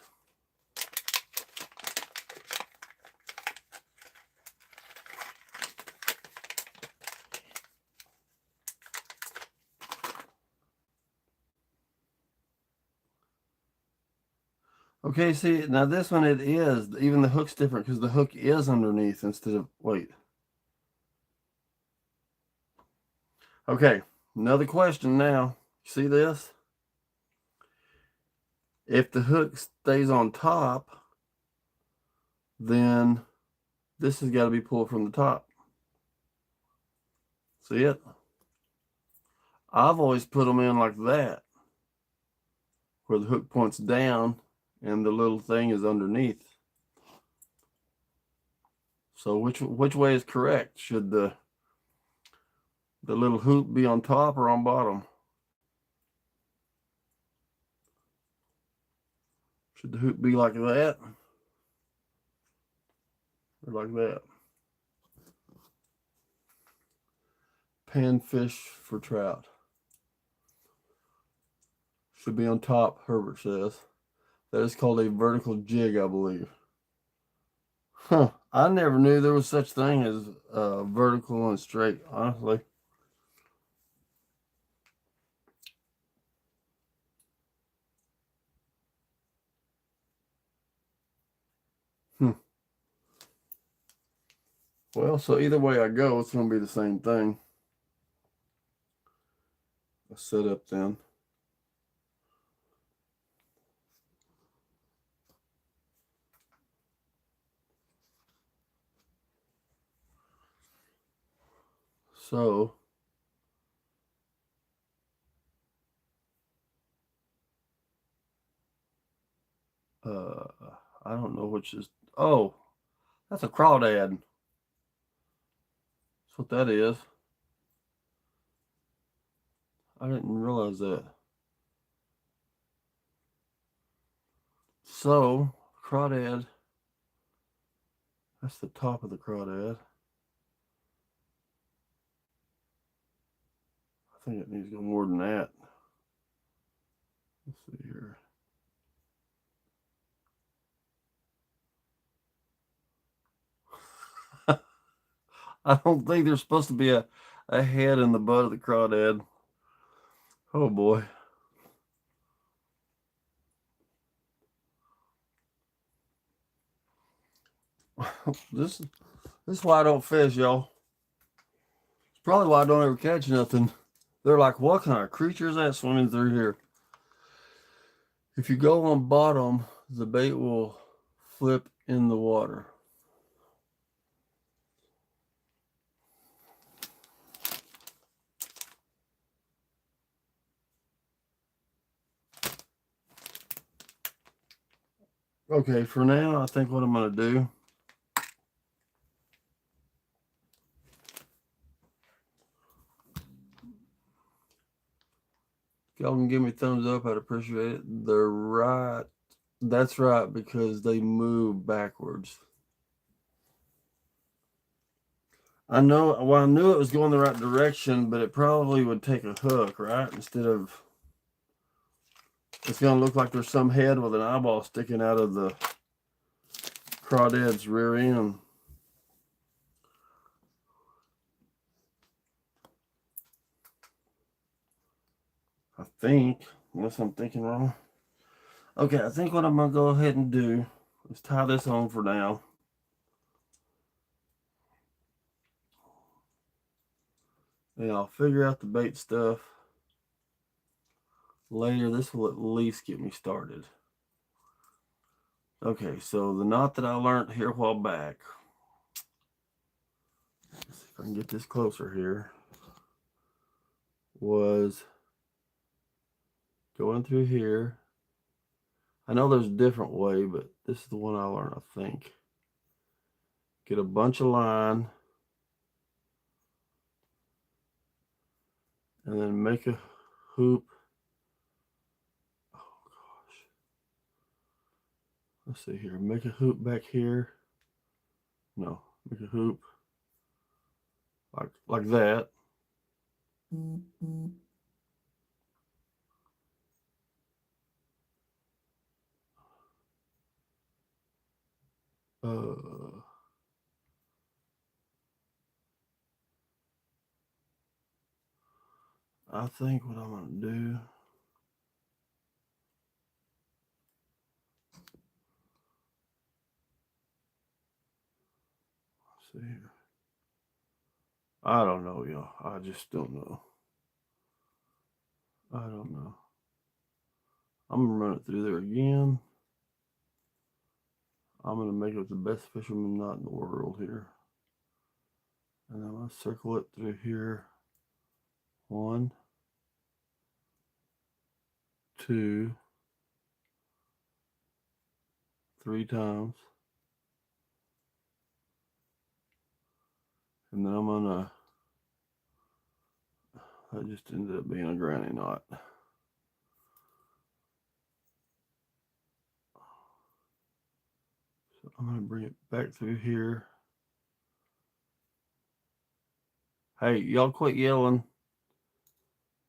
Okay, see, now this one it is. Even the hook's different because the hook is underneath instead of, wait. Okay, another question now. See this? If the hook stays on top, then this has got to be pulled from the top. See it? I've always put them in like that, where the hook points down and the little thing is underneath. So which way is correct? Should the little hoop be on top or on bottom? Should the hoop be like that or like that? Panfish for trout. Should be on top, Herbert says. That is called a vertical jig, I believe. Huh. I never knew there was such thing as vertical and straight, honestly. Well, so either way I go, it's going to be the same thing. Let's set up then. So, I don't know which is, oh, that's a crawdad. That's what that is. I didn't realize that. So, crawdad, that's the top of the crawdad. I think it needs to go more than that. Let's see here. I don't think there's supposed to be a head in the butt of the crawdad. Oh boy. This is why I don't fish, y'all. It's probably why I don't ever catch nothing. They're like, what kind of creature is that swimming through here? If you go on bottom, the bait will flip in the water. Okay, for now, I think what I'm going to do, if y'all can give me a thumbs up, I'd appreciate it. They're right. That's right, because they move backwards. I know, well, I knew it was going the right direction, but it probably would take a hook, right? Instead of, it's going to look like there's some head with an eyeball sticking out of the crawdad's rear end. I think, unless I'm thinking wrong. Okay, I think what I'm going to go ahead and do is tie this on for now. And I'll figure out the bait stuff later. This will at least get me started. Okay, so the knot that I learned here a while back. Let's see if I can get this closer here. Was going through here. I know there's a different way, but this is the one I learned, I think. Get a bunch of line. And then make a hoop. Oh gosh. Let's see here. Make a hoop back here. No, make a hoop like that. I think what I'm going to do. Let's see here. I don't know, y'all. I just don't know. I don't know. I'm going to run it through there again. I'm going to make it the best fisherman knot in the world here. And I'm going to circle it through here. 1, 2, 3 times. And then I'm going to, that just ended up being a granny knot. So I'm going to bring it back through here. Hey, y'all quit yelling.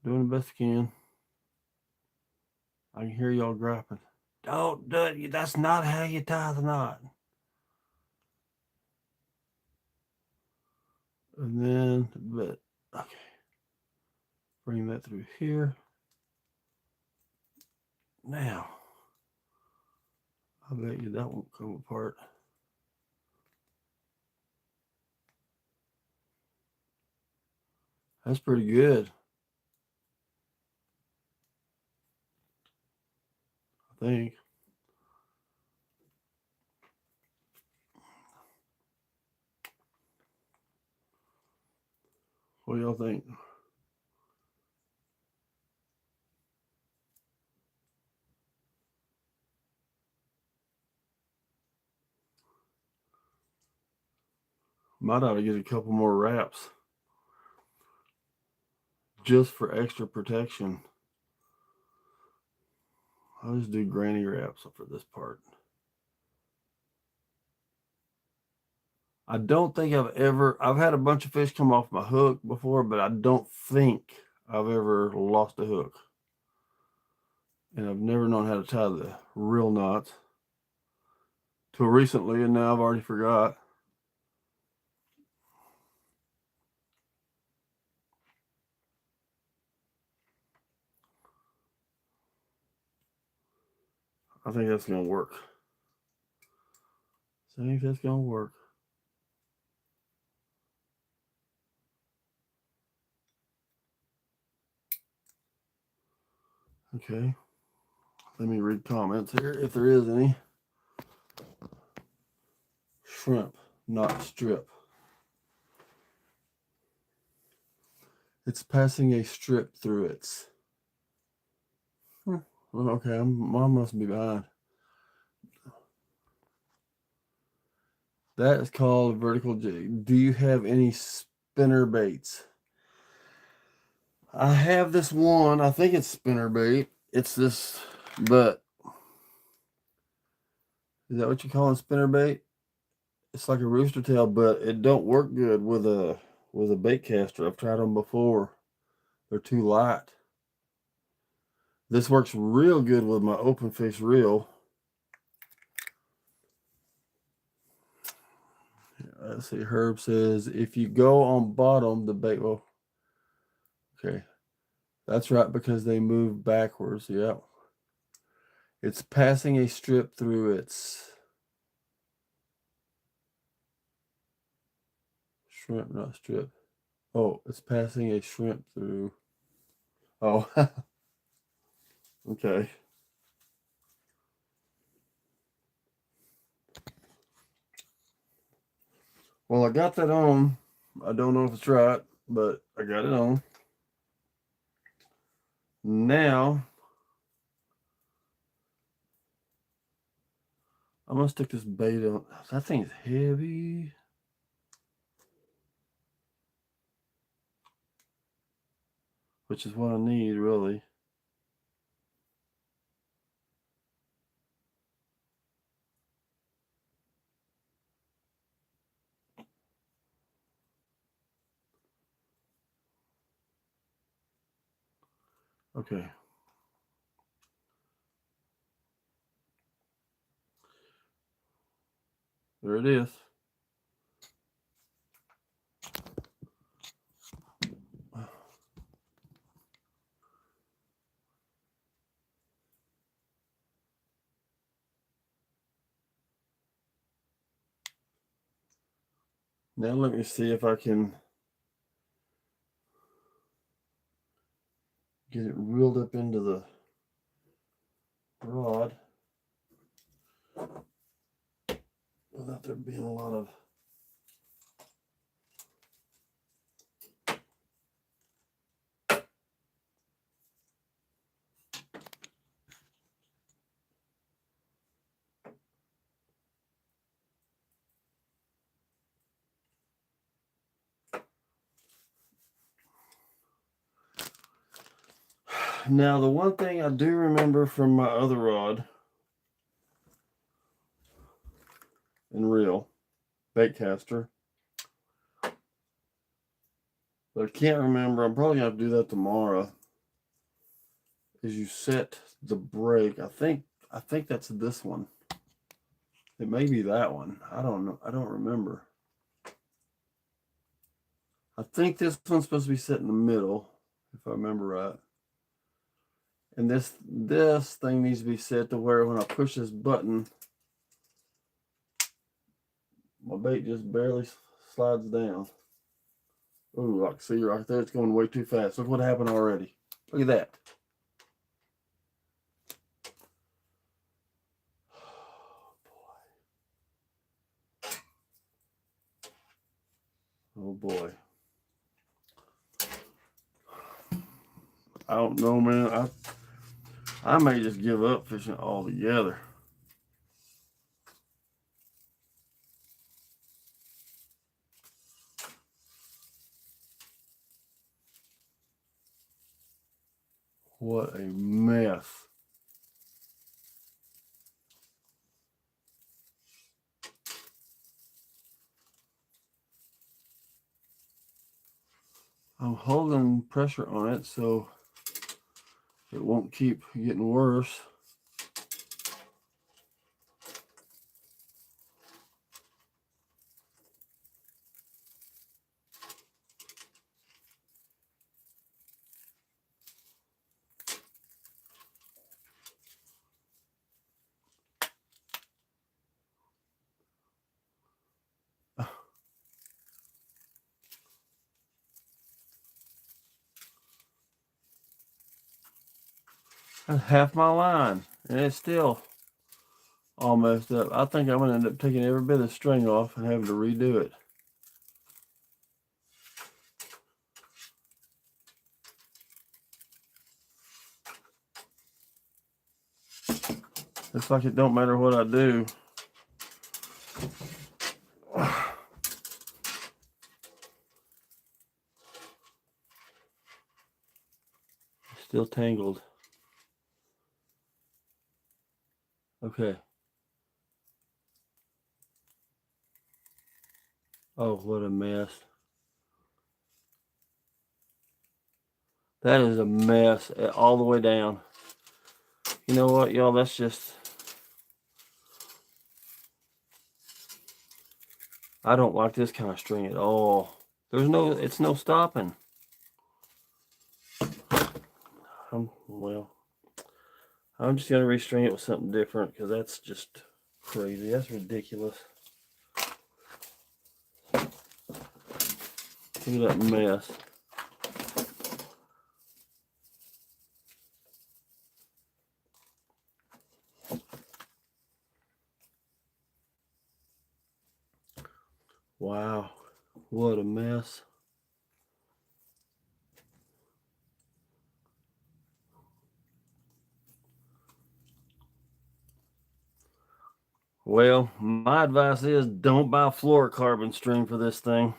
Doing the best I can. I can hear y'all griping. Don't do it. That's not how you tie the knot. And then, but, okay. Bring that through here. Now, I bet you that won't come apart. That's pretty good. I think. What do y'all think? Might ought to get a couple more wraps. Just for extra protection. I'll just do granny wraps for this part. I don't think I've had a bunch of fish come off my hook before, but I don't think I've ever lost a hook. And I've never known how to tie the real knots till recently, and now I've already forgot. I think that's going to work. I think that's going to work. Okay. Let me read comments here, if there is any. Shrimp, not strip. It's passing a strip through its. Well, okay, mine must be behind. That is called vertical jig. Do you have any spinner baits? I have this one. I think it's spinner bait. It's this, but is that what you call a spinner bait? It's like a rooster tail, but it don't work good with a Baitcaster. I've tried them before. They're too light. This works real good with my open fish reel. Let's see. Herb says if you go on bottom, the bait will. Okay, that's right, because they move backwards. Yeah, it's passing a strip through its. Shrimp, not strip. Oh, it's passing a shrimp through. Oh, okay. Well, I got that on. I don't know if it's right, but I got it on. Now, I'm going to stick this bait on. That thing's heavy. Which is what I need, really. Okay. There it is. Now let me see if I can get it reeled up into the rod without there being a lot of Now, the one thing I do remember from my other rod and reel, Baitcaster, but I can't remember, I'm probably going to have to do that tomorrow, is you set the brake. I think that's this one. It may be that one. I don't know. I don't remember. I think this one's supposed to be set in the middle, if I remember right. And this thing needs to be set to where when I push this button, my bait just barely slides down. Ooh, I can see right there, it's going way too fast. Look what happened already. Look at that. Oh boy. I don't know, man. I may just give up fishing altogether. What a mess. I'm holding pressure on it so it won't keep getting worse. That's half my line, and it's still all messed up. I think I'm going to end up taking every bit of string off and having to redo it. It's like it don't matter what I do. Still tangled. Okay. Oh, what a mess. That is a mess all the way down. You know what, y'all? That's just... I don't like this kind of string at all. It's no stopping. I'm just going to restring it with something different because that's just crazy. That's ridiculous. Look at that mess. Wow, what a mess. Well, my advice is don't buy fluorocarbon string for this thing.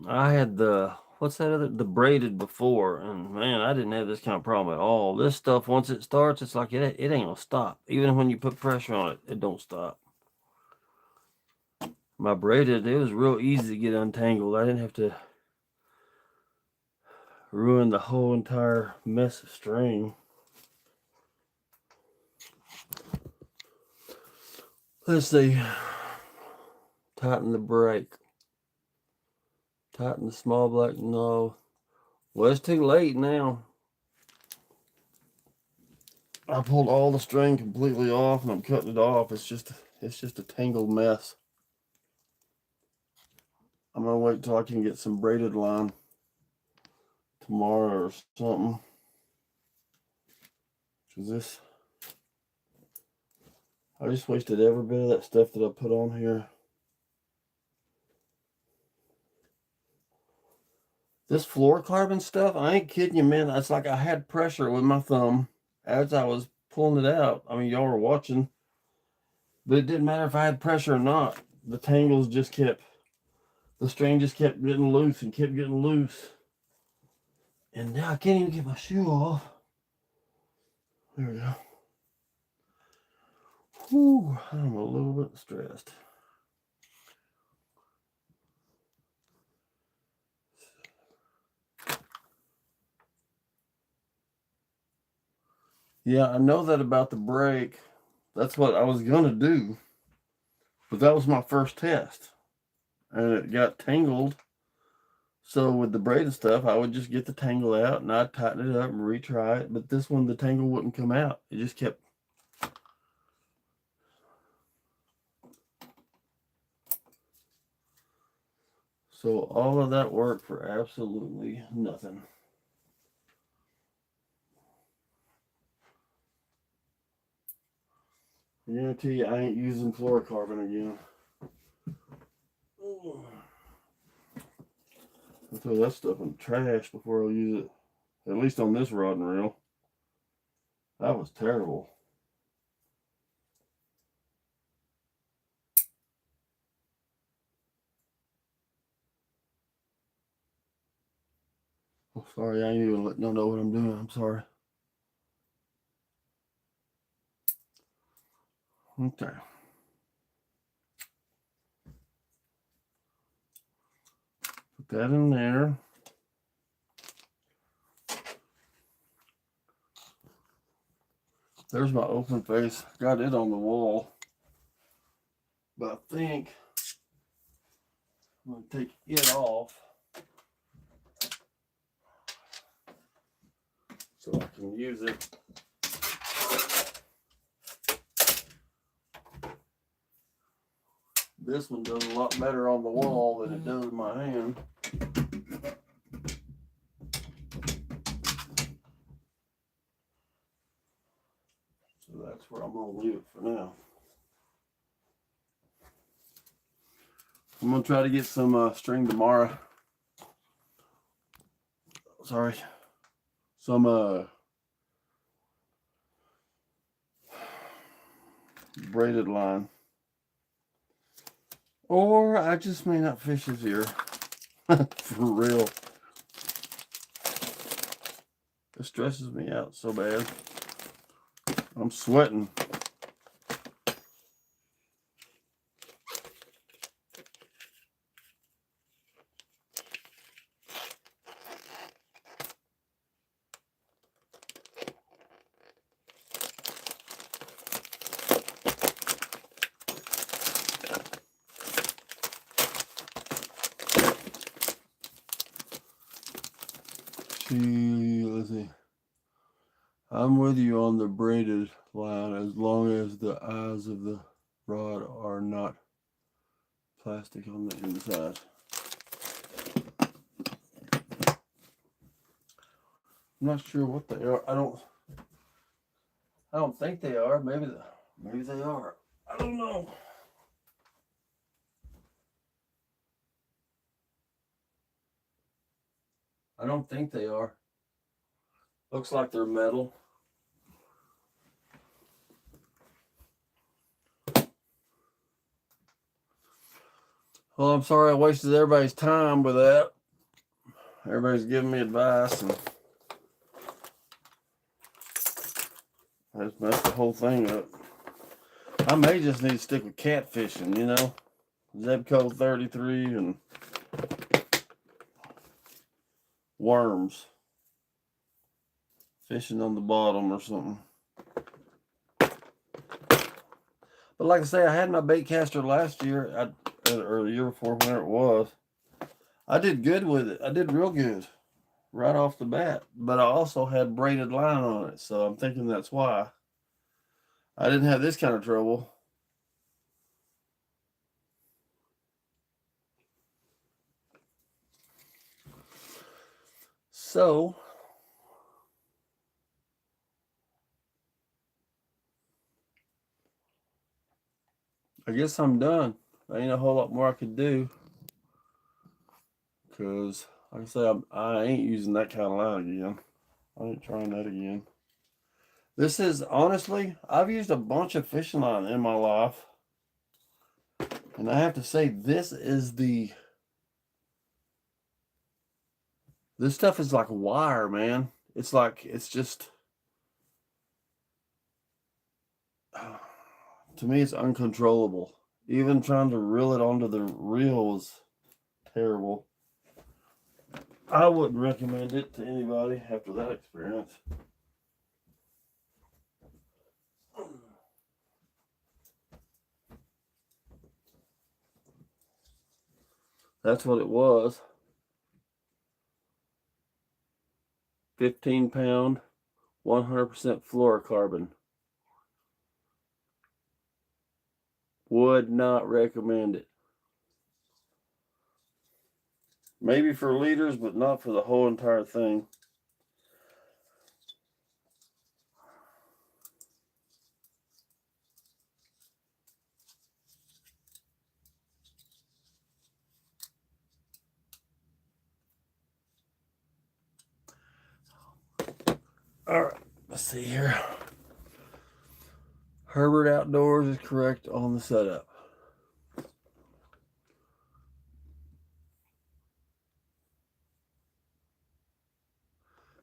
I had the braided before, and man, I didn't have this kind of problem at all. This stuff, once it starts, it's like it ain't gonna stop. Even when you put pressure on it, it don't stop. My braided, it was real easy to get untangled. I didn't have to ruined the whole entire mess of string. Let's see. Tighten the brake. Tighten the small black. No. Well, it's too late now. I pulled all the string completely off and I'm cutting it off. It's just a tangled mess. I'm gonna wait till I can get some braided line tomorrow or something. Cause I just wasted every bit of that stuff that I put on here. This fluorocarbon stuff, I ain't kidding you, man. It's like I had pressure with my thumb as I was pulling it out. I mean, y'all were watching. But it didn't matter if I had pressure or not. The tangles just kept, the string just kept getting loose and kept getting loose. And now I can't even get my shoe off. There we go. Whew, I'm a little bit stressed. Yeah, I know that about the brake. That's what I was going to do. But that was my first test. And it got tangled. So with the braided stuff, I would just get the tangle out and I'd tighten it up and retry it. But this one, the tangle wouldn't come out. It just kept. So all of that work for absolutely nothing. I guarantee you I ain't using fluorocarbon again. I'll throw that stuff in the trash before I'll use it. At least on this rod and reel. That was terrible. Oh, sorry, I ain't even letting them know what I'm doing. I'm sorry. Okay. Put that in there. There's my open face. Got it on the wall. But I think I'm going to take it off so I can use it. This one does a lot better on the wall than it does in my hand. So that's where I'm going to leave it for now. I'm going to try to get some string tomorrow. Sorry. Some braided line. Or I just may not fish this year. For real. It stresses me out so bad. I'm sweating. Let's see. I'm with you on the braided line as long as the eyes of the rod are not plastic on the inside. I'm not sure what they are. I don't think they are. Maybe they are. I don't know. I don't think they are. Looks like they're metal. Well, I'm sorry I wasted everybody's time with that. Everybody's giving me advice and I just messed the whole thing up. I may just need to stick with catfishing, you know. Zebco 33 and worms. fishing on the bottom or something. But like I say, I had my bait caster last year, or the year before, whenever it was. I did good with it. I did real good right off the bat. But I also had braided line on it, so I'm thinking that's why I didn't have this kind of trouble. So I guess I'm done. There ain't a whole lot more I could do. Because, like I say, I ain't using that kind of line again. I ain't trying that again. This is, honestly, I've used a bunch of fishing line in my life. And I have to say, this stuff is like wire, man. It's like, it's just, to me, it's uncontrollable. Even trying to reel it onto the reel is terrible. I wouldn't recommend it to anybody after that experience. That's what it was. 15-pound, 100% fluorocarbon. Would not recommend it. Maybe for leaders, but not for the whole entire thing. All right, let's see here. Herbert Outdoors is correct on the setup.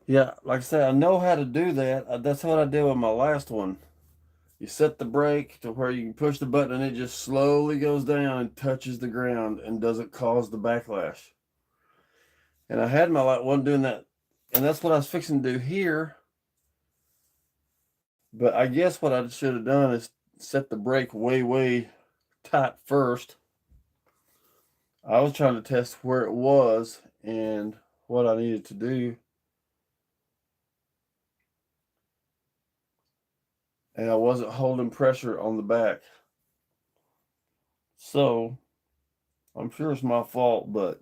Yeah, like I said, I know how to do that. That's what I did with my last one. You set the brake to where you can push the button and it just slowly goes down and touches the ground and doesn't cause the backlash. And I had my one doing that, and that's what I was fixing to do here. But I guess what I should have done is set the brake way, way tight first. I was trying to test where it was and what I needed to do. And I wasn't holding pressure on the back. So, I'm sure it's my fault, but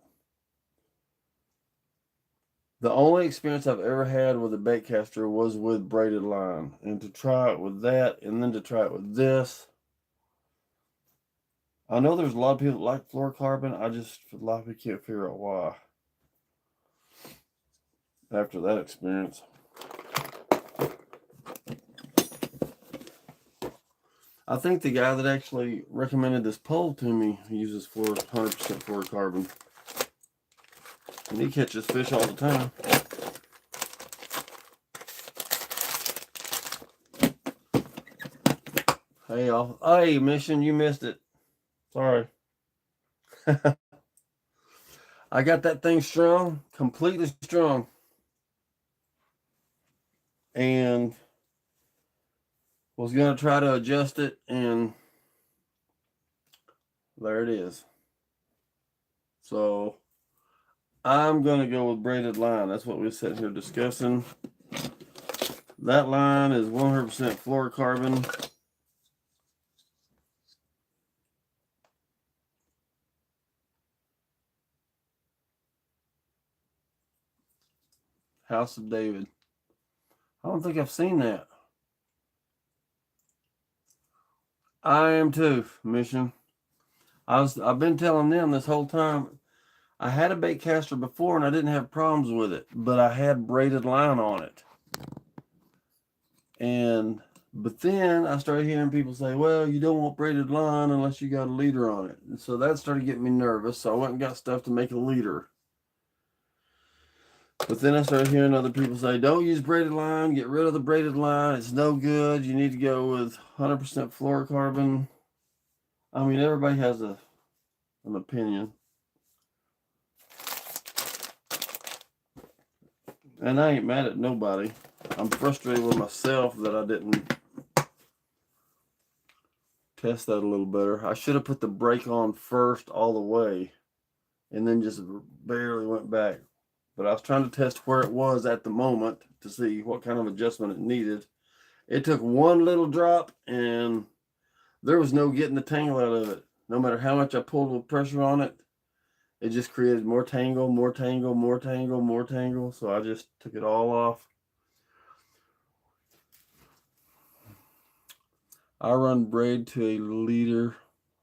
the only experience I've ever had with a baitcaster was with braided line. And to try it with that, and then to try it with this. I know there's a lot of people that like fluorocarbon. I just, for the life of me, can't figure out why. After that experience. I think the guy that actually recommended this pole to me uses 100% fluorocarbon. And he catches fish all the time. Hey, Mission, you missed it. Sorry. I got that thing strung, completely strung. And was going to try to adjust it, and there it is. So I'm going to go with braided line. That's what we're sitting here discussing. That line is 100% fluorocarbon. House of David. I don't think I've seen that. I am too, Mission. I've been telling them this whole time. I had a bait caster before and I didn't have problems with it, but I had braided line on it. But then I started hearing people say, well, you don't want braided line unless you got a leader on it. And so that started getting me nervous. So I went and got stuff to make a leader. But then I started hearing other people say, don't use braided line, get rid of the braided line. It's no good. You need to go with 100% fluorocarbon. I mean, everybody has an opinion. And I ain't mad at nobody. I'm frustrated with myself that I didn't test that a little better. I should have put the brake on first all the way and then just barely went back. But I was trying to test where it was at the moment to see what kind of adjustment it needed. It took one little drop and there was no getting the tangle out of it. No matter how much I pulled with pressure on it, it just created more tangle, more tangle, more tangle, more tangle. So I just took it all off. I run braid to a leader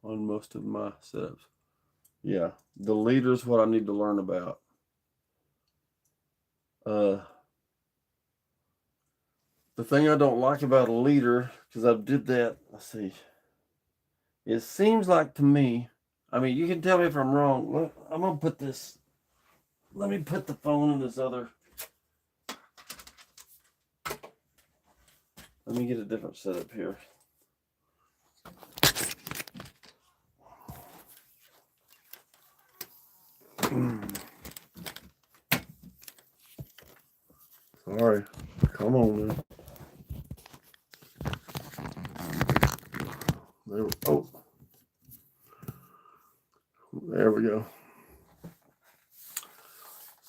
on most of my setups. Yeah, the leader is what I need to learn about. The thing I don't like about a leader, because I did that, let's see. It seems like to me, I mean, you can tell me if I'm wrong. I'm going to put this, let me put the phone in this other. Let me get a different setup here. Sorry. Come on, man. There we go.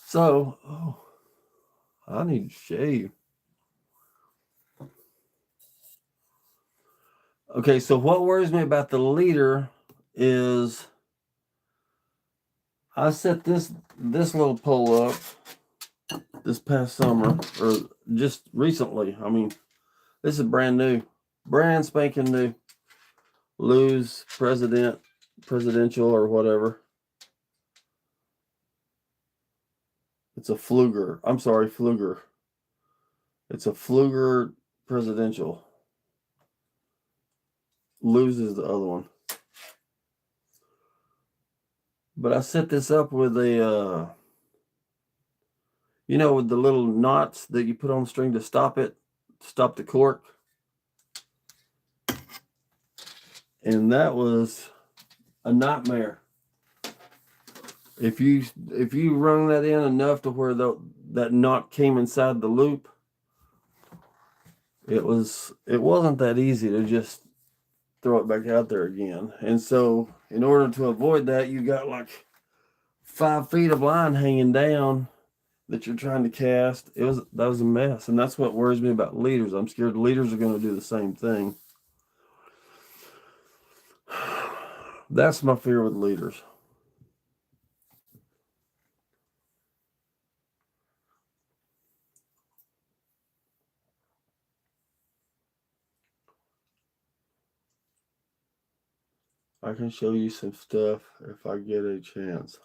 So, I need to shave. Okay, so what worries me about the leader is I set this little pole up this past summer, or just recently. I mean, this is brand new, brand spanking new. Lou's presidential or whatever. It's a Fluger. I'm sorry, Fluger. It's a Fluger presidential. Lou's is the other one. But I set this up with a, you know, with the little knots that you put on the string to stop it, stop the cork. And that was a nightmare. If you rung that in enough to where that knot came inside the loop, it wasn't that easy to just throw it back out there again. And so in order to avoid that, you got like 5 feet of line hanging down that you're trying to cast. That was a mess. And that's what worries me about leaders. I'm scared leaders are going to do the same thing. That's my fear with leaders. I can show you some stuff if I get a chance.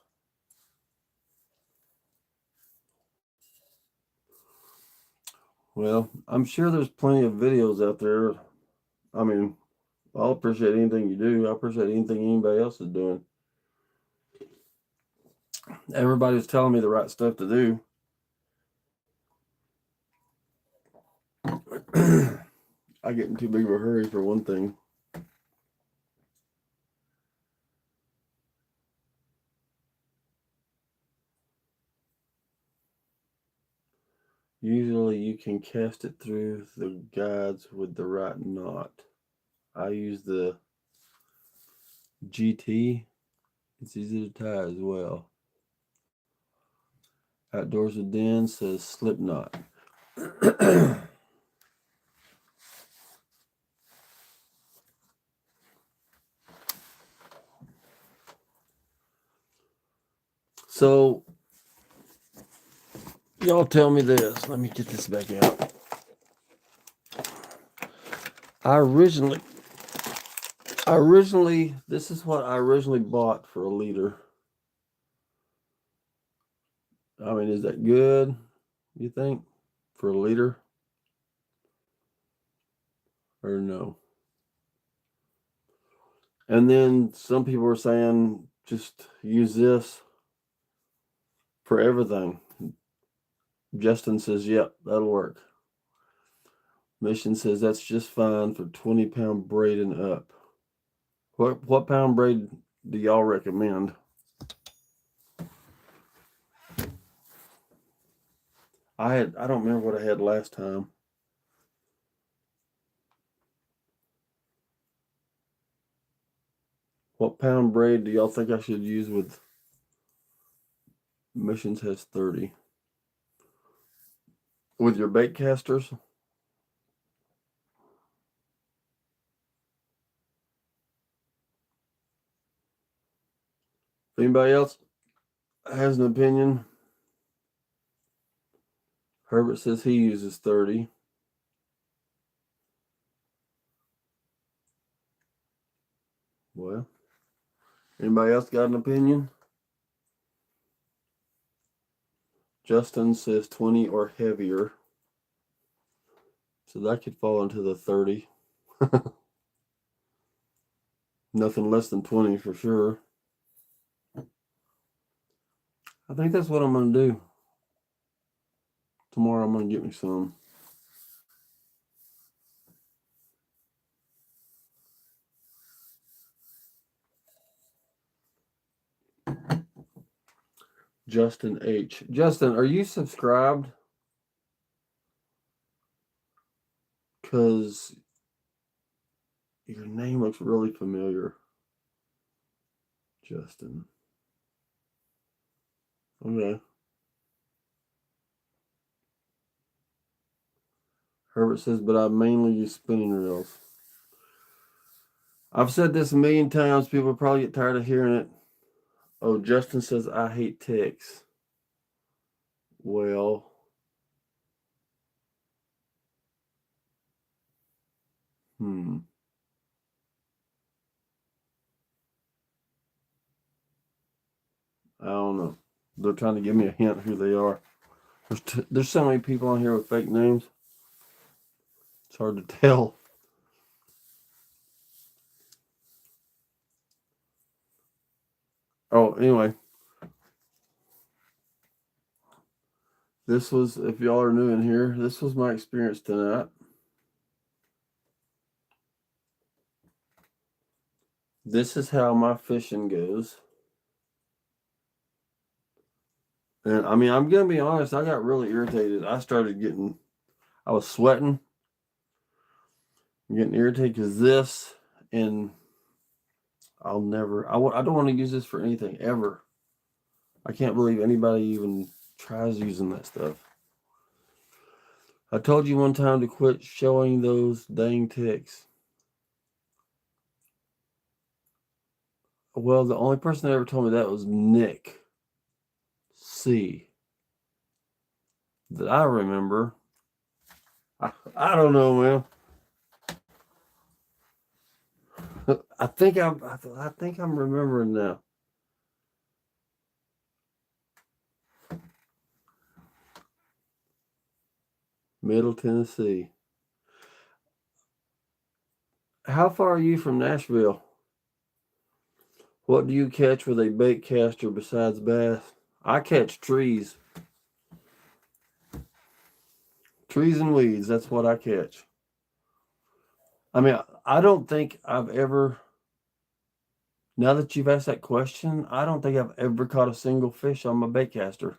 Well, I'm sure there's plenty of videos out there. I mean, I'll appreciate anything you do. I appreciate anything anybody else is doing. Everybody's telling me the right stuff to do. I get in too big of a hurry for one thing. Usually you can cast it through the guides with the right knot. I use the GT. It's easy to tie as well. Outdoors with Den says slip knot. So, y'all tell me this. Let me get this back out. This is what I originally bought for a leader. I mean, is that good, you think, for a leader? Or no? And then some people are saying just use this for everything. Justin says, yep, that'll work. Mission says that's just fine for 20-pound braid and up. What pound braid do y'all recommend? I don't remember what I had last time. What pound braid do y'all think I should use with Missions has 30? With your bait casters? If anybody else has an opinion, Herbert says he uses 30. Well, anybody else got an opinion? Justin says 20 or heavier. So that could fall into the 30. Nothing less than 20 for sure. I think that's what I'm going to do. Tomorrow I'm going to get me some. Justin H. Justin, are you subscribed? Because your name looks really familiar. Justin. Okay. Herbert says, but I mainly use spinning reels. I've said this a million times. People probably get tired of hearing it. Oh, Justin says, I hate ticks. Well, I don't know. They're trying to give me a hint who they are. There's so many people on here with fake names. It's hard to tell. Oh, anyway. This was, if y'all are new in here, this was my experience tonight. This is how my fishing goes. And I mean, I'm going to be honest, I got really irritated. I was sweating, getting irritated because this, and I don't want to use this for anything ever. I can't believe anybody even tries using that stuff. I told you one time to quit showing those dang ticks. Well, the only person that ever told me that was Nick C. That I remember. I don't know, man. I think I'm remembering now. Middle Tennessee. How far are you from Nashville? What do you catch with a bait caster besides bass? I catch trees. Trees and weeds, that's what I catch. I mean, I don't think I've ever, now that you've asked that question, I don't think I've ever caught a single fish on my bait caster.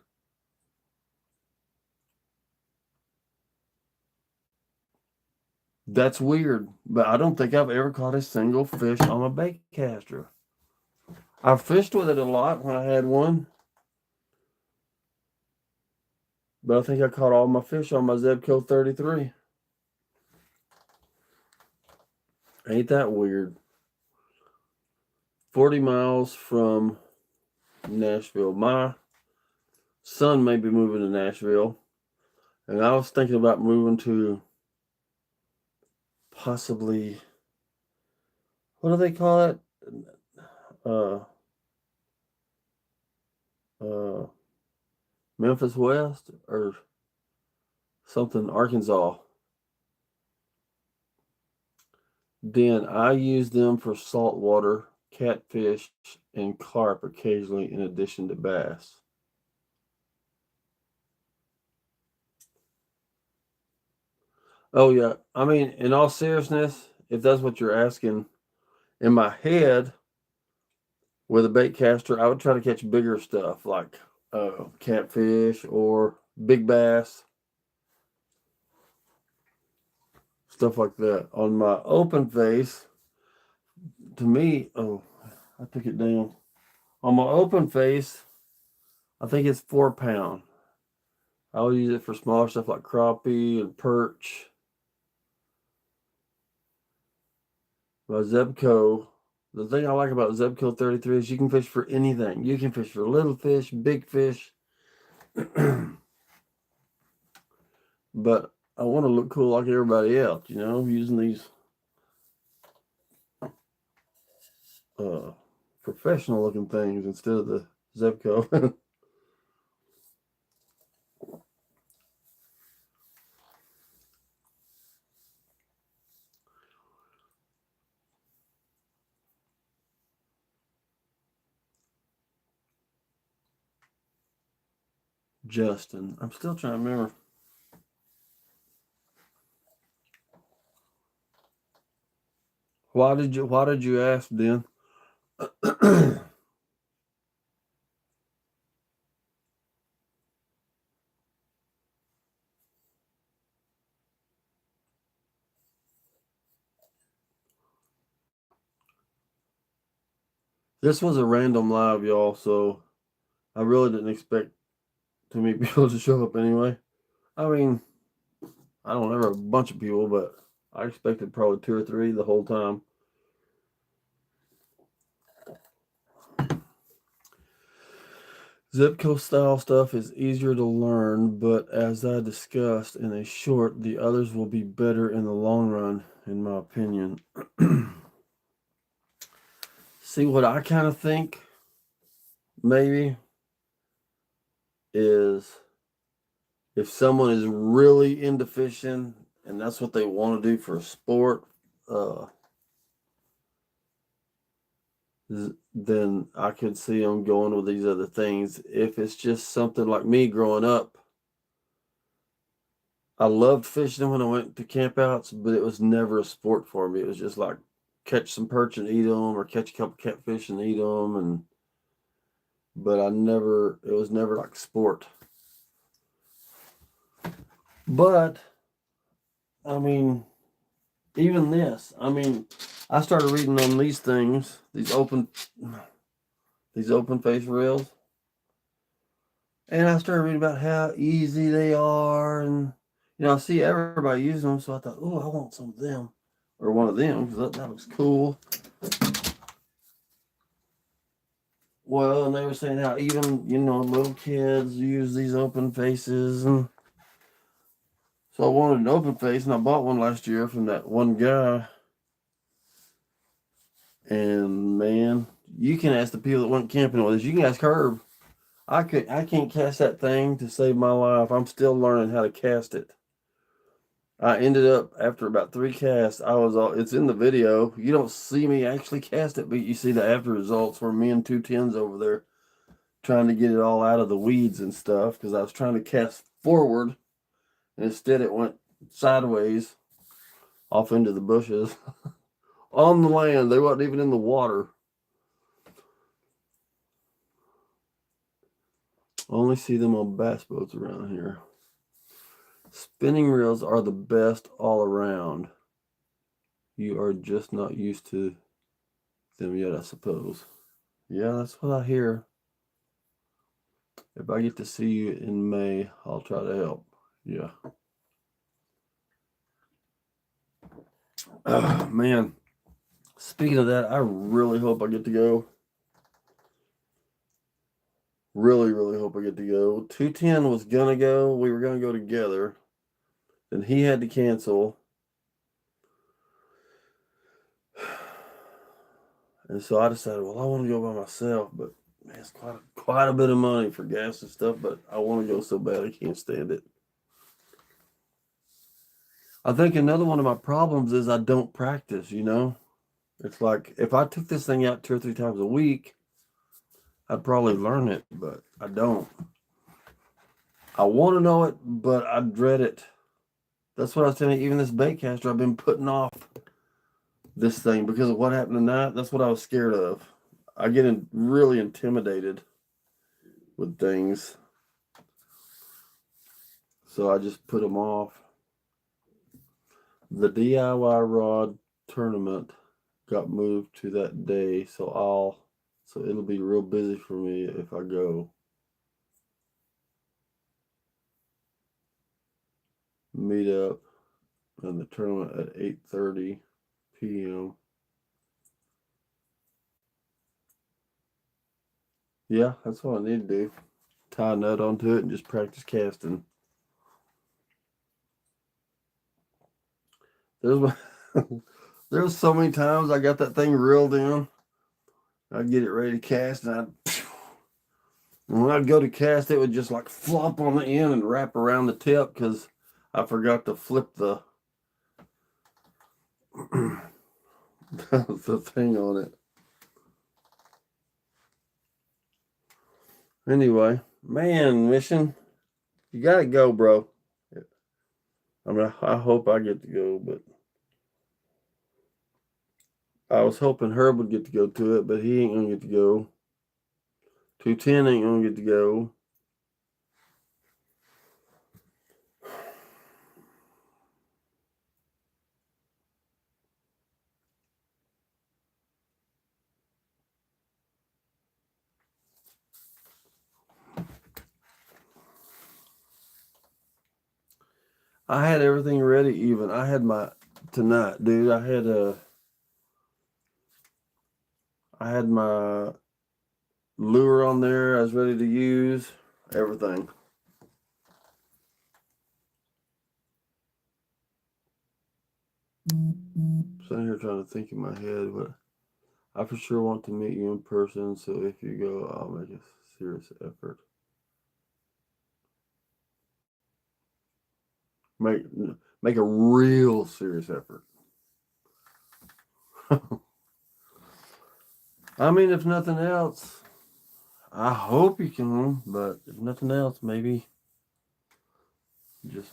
That's weird, but I don't think I've ever caught a single fish on my bait caster. I fished with it a lot when I had one, but I think I caught all my fish on my Zebco 33. Ain't that weird? 40 miles from Nashville. My son may be moving to Nashville, and I was thinking about moving to possibly, what do they call it? Uh, Memphis West or something, Arkansas. Then I use them for saltwater, catfish, and carp occasionally in addition to bass. Oh, yeah. I mean, in all seriousness, if that's what you're asking, in my head, with a bait caster, I would try to catch bigger stuff like catfish or big bass. stuff like that. On my open face, to me, oh, I took it down. On my open face, I think it's 4 pound. I would use it for smaller stuff like crappie and perch. My Zebco, the thing I like about Zebco 33 is you can fish for anything. You can fish for little fish, big fish. But I want to look cool like everybody else, you know, using these professional looking things instead of the Zebco. Justin, I'm still trying to remember. Why did you ask, Ben? This was a random live, y'all, so I really didn't expect to meet people to show up anyway. I mean, I don't ever a bunch of people, but I expected probably 2 or 3 the whole time. Zebco style stuff is easier to learn, but as I discussed in a short, the others will be better in the long run, in my opinion. See, what I kind of think maybe is if someone is really into fishing and that's what they want to do for a sport, then I could see them going with these other things. If it's just something like me growing up, I loved fishing when I went to campouts, but it was never a sport for me. It was just like catch some perch and eat them, or catch a couple catfish and eat them, but it was never like sport. But I mean, even this, I started reading on these things, these open face reels, and I started reading about how easy they are, and I see everybody using them, so I thought, oh, I want some of them, or one of them, because that looks cool. Well, and they were saying how even, little kids use these open faces, and so I wanted an open face, and I bought one last year from that one guy. And man, you can ask the people that went camping with us. You can ask Herb. I can't cast that thing to save my life. I'm still learning how to cast it. I ended up after about 3 casts. It's in the video. You don't see me actually cast it, but you see the after results where me and 210's over there trying to get it all out of the weeds and stuff because I was trying to cast forward, and instead it went sideways off into the bushes on the land. They wasn't even in the water. Only see them on bass boats around here. Spinning reels are the best all around. You are just not used to them yet, I suppose. Yeah, that's what I hear. If I get to see you in May, I'll try to help. Yeah. Man, speaking of that, I really hope I get to go. Really, really hope I get to go. 210 was gonna go. We were gonna go together. Then he had to cancel. And so I decided, well, I want to go by myself, but man, it's quite a bit of money for gas and stuff, but I want to go so bad I can't stand it. I think another one of my problems is I don't practice, It's like if I took this thing out 2 or 3 times a week, I'd probably learn it, but I don't. I want to know it, but I dread it. That's what I was telling you. Even this baitcaster, I've been putting off this thing because of what happened tonight. That's what I was scared of. I get really intimidated with things, so I just put them off. The DIY rod tournament got moved to that day, so it'll be real busy for me if I go. Meet up in the tournament at 8:30 p.m. Yeah, that's what I need to do. Tie a nut onto it and just practice casting. There's there's so many times I got that thing reeled in. I'd get it ready to cast, and when I'd go to cast, it would just like flop on the end and wrap around the tip because I forgot to flip the the thing on it. Anyway, man, Mission, you gotta go, bro. I mean, I hope I get to go, but I was hoping Herb would get to go to it, but he ain't gonna get to go. 210 ain't gonna get to go. I had everything ready even. I had my tonight, dude. I had my lure on there. I was ready to use everything. Sitting here trying to think in my head, but I for sure want to meet you in person. So if you go, I'll make a serious effort. Make a real serious effort. I mean, if nothing else, I hope you can, but if nothing else, maybe just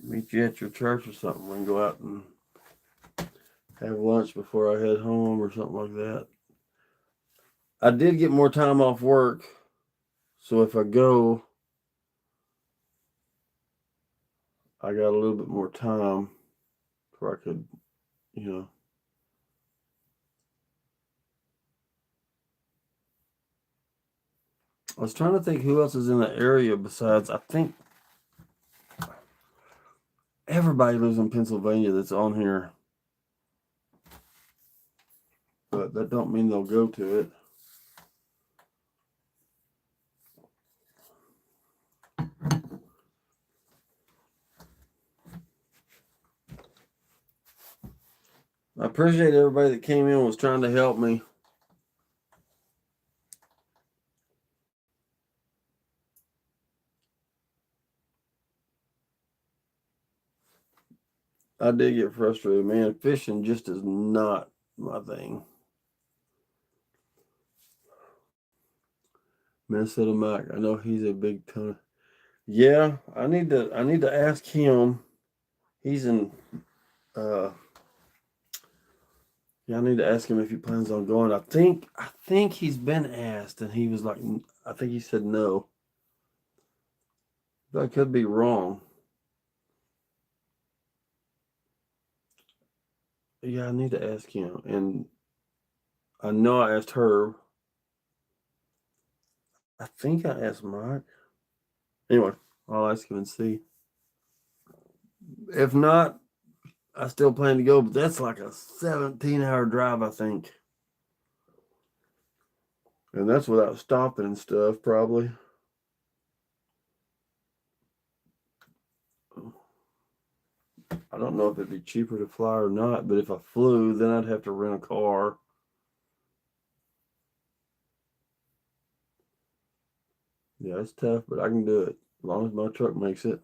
meet you at your church or something. We can go out and have lunch before I head home or something like that. I did get more time off work, so if I go, I got a little bit more time where I could, you know. I was trying to think who else is in the area besides, I think everybody lives in Pennsylvania that's on here. But that don't mean they'll go to it. I appreciate everybody that came in and was trying to help me. I did get frustrated, man. Fishing just is not my thing. Minnesota Mike, I know he's a big ton. Yeah, I need to ask him. He's in yeah, I need to ask him if he plans on going. I think he's been asked and he was like, I think he said no. But I could be wrong. Yeah, I need to ask him. And I know I asked her. I think I asked Mike. Anyway, I'll ask him and see. If not, I still plan to go, but that's like a 17-hour drive, I think. And that's without stopping and stuff, probably. I don't know if it'd be cheaper to fly or not, but if I flew, then I'd have to rent a car. Yeah, it's tough, but I can do it as long as my truck makes it.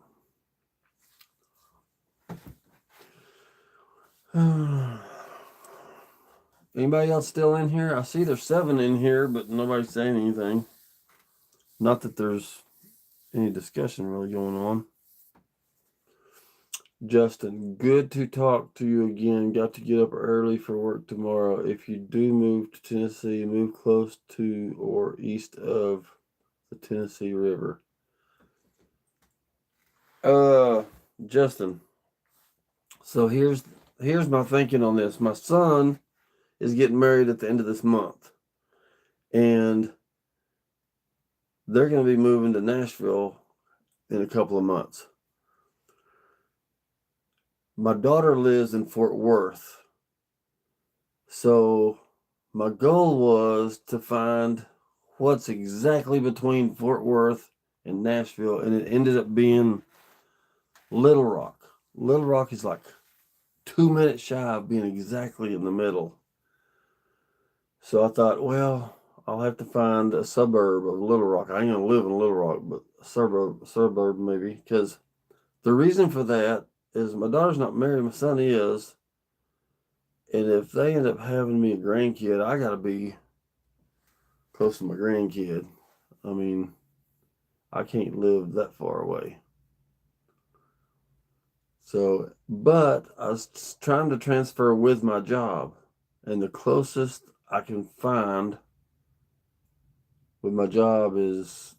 Anybody else still in here? I see there's 7 in here, but nobody's saying anything. Not that there's any discussion really going on. Justin, good to talk to you again. Got to get up early for work tomorrow. If you do move to Tennessee, move close to or east of the Tennessee River. Justin, So here's my thinking on this. My son is getting married at the end of this month, and they're going to be moving to Nashville in a couple of months. My daughter lives in Fort Worth, so my goal was to find what's exactly between Fort Worth and Nashville, and it ended up being Little Rock. Little Rock is like 2 minutes shy of being exactly in the middle. So I thought, well, I'll have to find a suburb of Little Rock. I ain't gonna live in Little Rock, but a suburb maybe. Because the reason for that is my daughter's not married, my son is, and if they end up having me a grandkid, I gotta be close to my grandkid. I mean, I can't live that far away. So, but I was trying to transfer with my job, and the closest I can find with my job is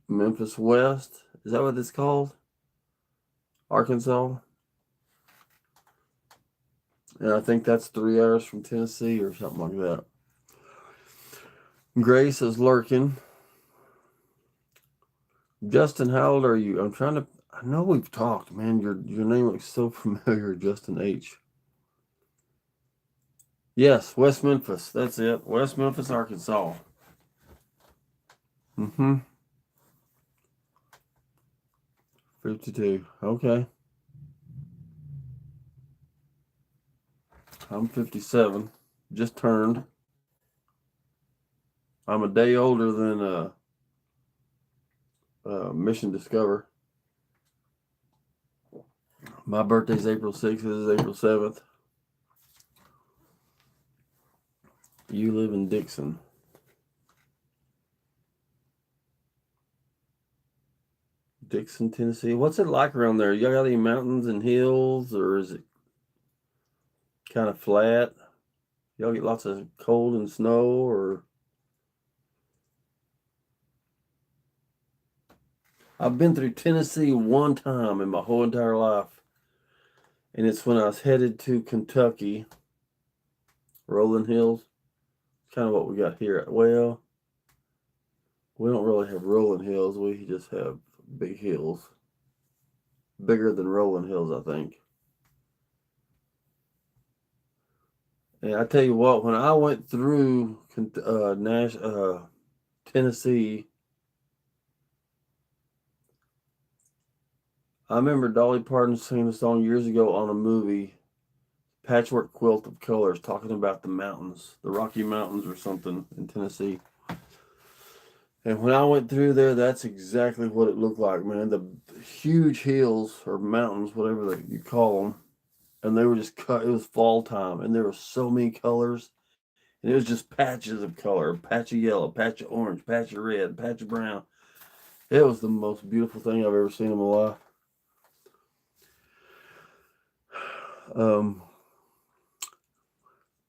Memphis West. Is that what it's called? Arkansas. And I think that's 3 hours from Tennessee or something like that. Grace is lurking. Justin, how old are you? I know we've talked, man. Your name looks so familiar, Justin H. Yes, West Memphis. That's it. West Memphis, Arkansas. Mm-hmm. 52. Okay. I'm 57. Just turned. I'm a day older than Mission Discover. My birthday's April 6th. This is April 7th. You live in Dixon. Dixon, Tennessee. What's it like around there? Y'all got any mountains and hills, or is it kind of flat? Y'all get lots of cold and snow, or? I've been through Tennessee one time in my whole entire life, and it's when I was headed to Kentucky, rolling hills. It's kind of what we got here. Well, we don't really have rolling hills. We just have big hills. Bigger than rolling hills, I think. And I tell you what, when I went through Tennessee, I remember Dolly Parton singing a song years ago on a movie, Patchwork Quilt of Colors, talking about the mountains, the Rocky Mountains or something in Tennessee. And when I went through there, that's exactly what it looked like, man. The huge hills or mountains, whatever you call them, and they were just cut. It was fall time, and there were so many colors, and it was just patches of color, patch of yellow, patch of orange, patch of red, patch of brown. It was the most beautiful thing I've ever seen in my life. Um,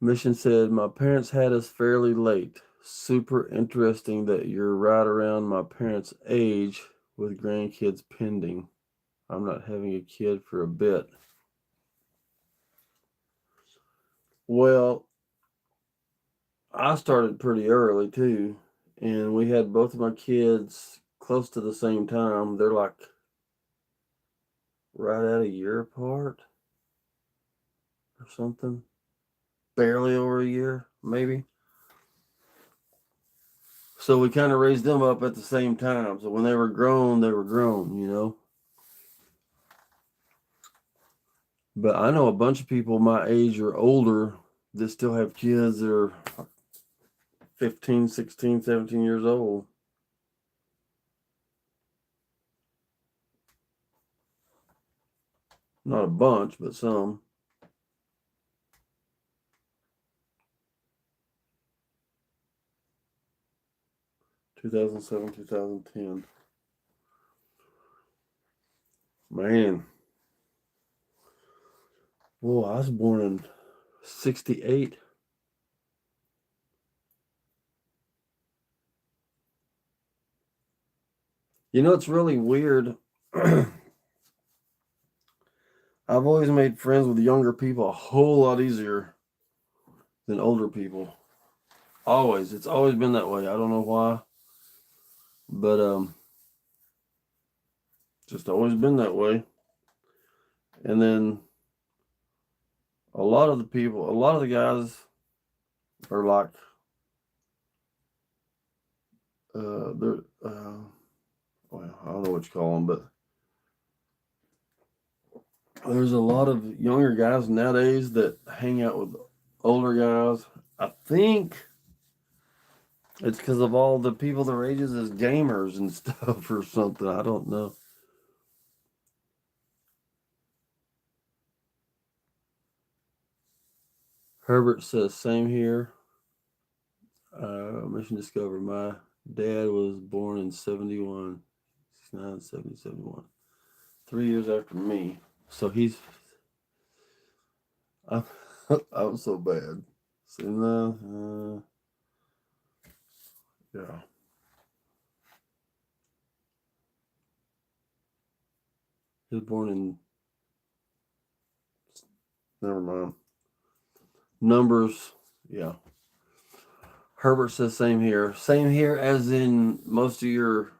Mission said, my parents had us fairly late. Super interesting that you're right around my parents' age with grandkids pending. I'm not having a kid for a bit. Well, I started pretty early too, and we had both of my kids close to the same time. They're like right at a year apart or something. Barely over a year, maybe. So we kind of raised them up at the same time. So when they were grown, you know. But I know a bunch of people my age or older that still have kids that are 15, 16, 17 years old. Not a bunch, but some. 2007, 2010. Man. Whoa, I was born in 68. You know, it's really weird. I I've always made friends with younger people a whole lot easier than older people. Always. It's always been that way. I don't know why. But just always been that way. And then a lot of the guys are like they're well, I don't know what you call them, but there's a lot of younger guys nowadays that hang out with older guys. I think it's because of all the people their ages as gamers and stuff or something. I don't know. Herbert says, same here. Mission Discover. My dad was born in 71, 69, 70, 71. 3 years after me. So he's. I'm, I'm so bad. So, yeah. He was born in. Never mind. Numbers. Yeah. Herbert says, same here. Same here, as in most of your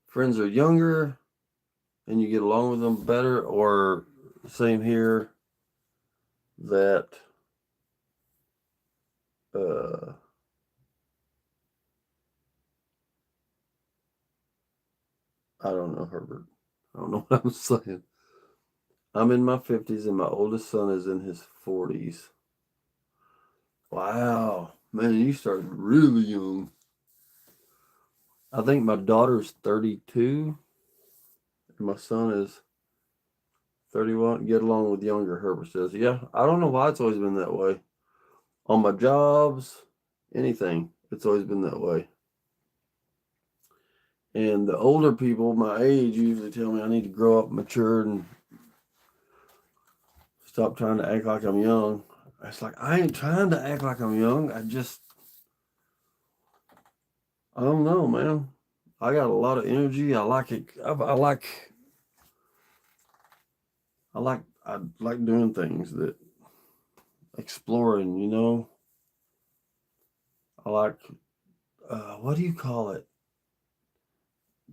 friends are younger and you get along with them better, or same here that I don't know, Herbert. I don't know what I'm saying. I'm in my 50s and my oldest son is in his 40s. Wow. Man, you started really young. I think my daughter's 32 and my son is 31. Get along with younger, Herbert says. Yeah, I don't know why it's always been that way. On my jobs, anything, it's always been that way. And the older people my age usually tell me I need to grow up, mature, and stop trying to act like I'm young. It's like, I ain't trying to act like I'm young. I don't know, man. I got a lot of energy. I like it. I like doing things that exploring, you know. I like, what do you call it?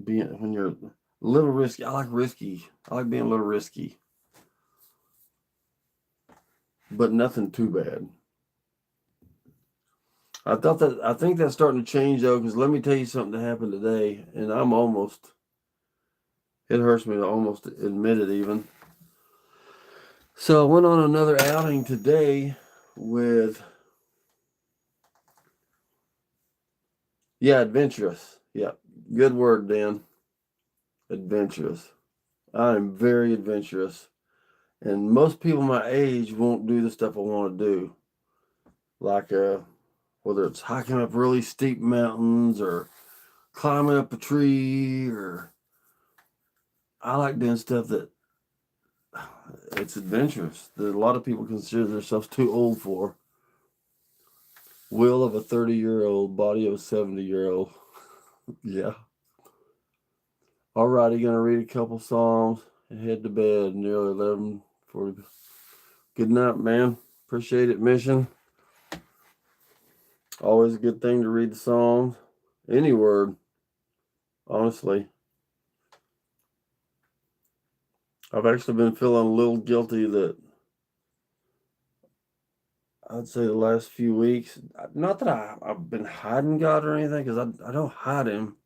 Being, when you're a little risky. I like risky. I like being a little risky, but nothing too bad. I think that's starting to change though, because let me tell you something that happened today, and it hurts me to almost admit it even. So I went on another outing today with, yeah, adventurous. Yeah, good word, Dan. Adventurous. I'm very adventurous. And most people my age won't do the stuff I want to do. Like whether it's hiking up really steep mountains or climbing up a tree, or I like doing stuff that it's adventurous that a lot of people consider themselves too old for. Will of a 30-year-old, body of a 70-year-old. Yeah. Alrighty, gonna read a couple psalms and head to bed. Nearly 11:40. Good night, man. Appreciate it, Mission. Always a good thing to read the psalms. Any word, honestly. I've actually been feeling a little guilty that I'd say the last few weeks. Not that I've been hiding God or anything, because I don't hide Him,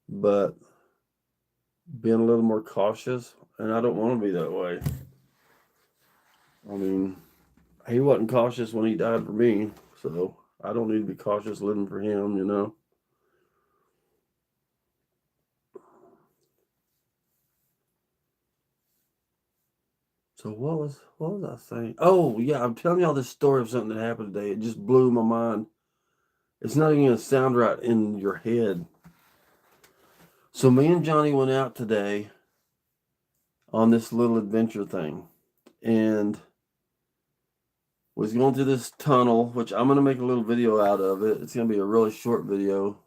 but being a little more cautious, and I don't want to be that way. I mean, He wasn't cautious when He died for me, so I don't need to be cautious living for Him, you know. So what was I saying? Oh yeah, I'm telling y'all this story of something that happened today. It just blew my mind. It's not even gonna sound right in your head. So me and Johnny went out today on this little adventure thing, and was going through this tunnel, which I'm gonna make a little video out of it. It's gonna be a really short video.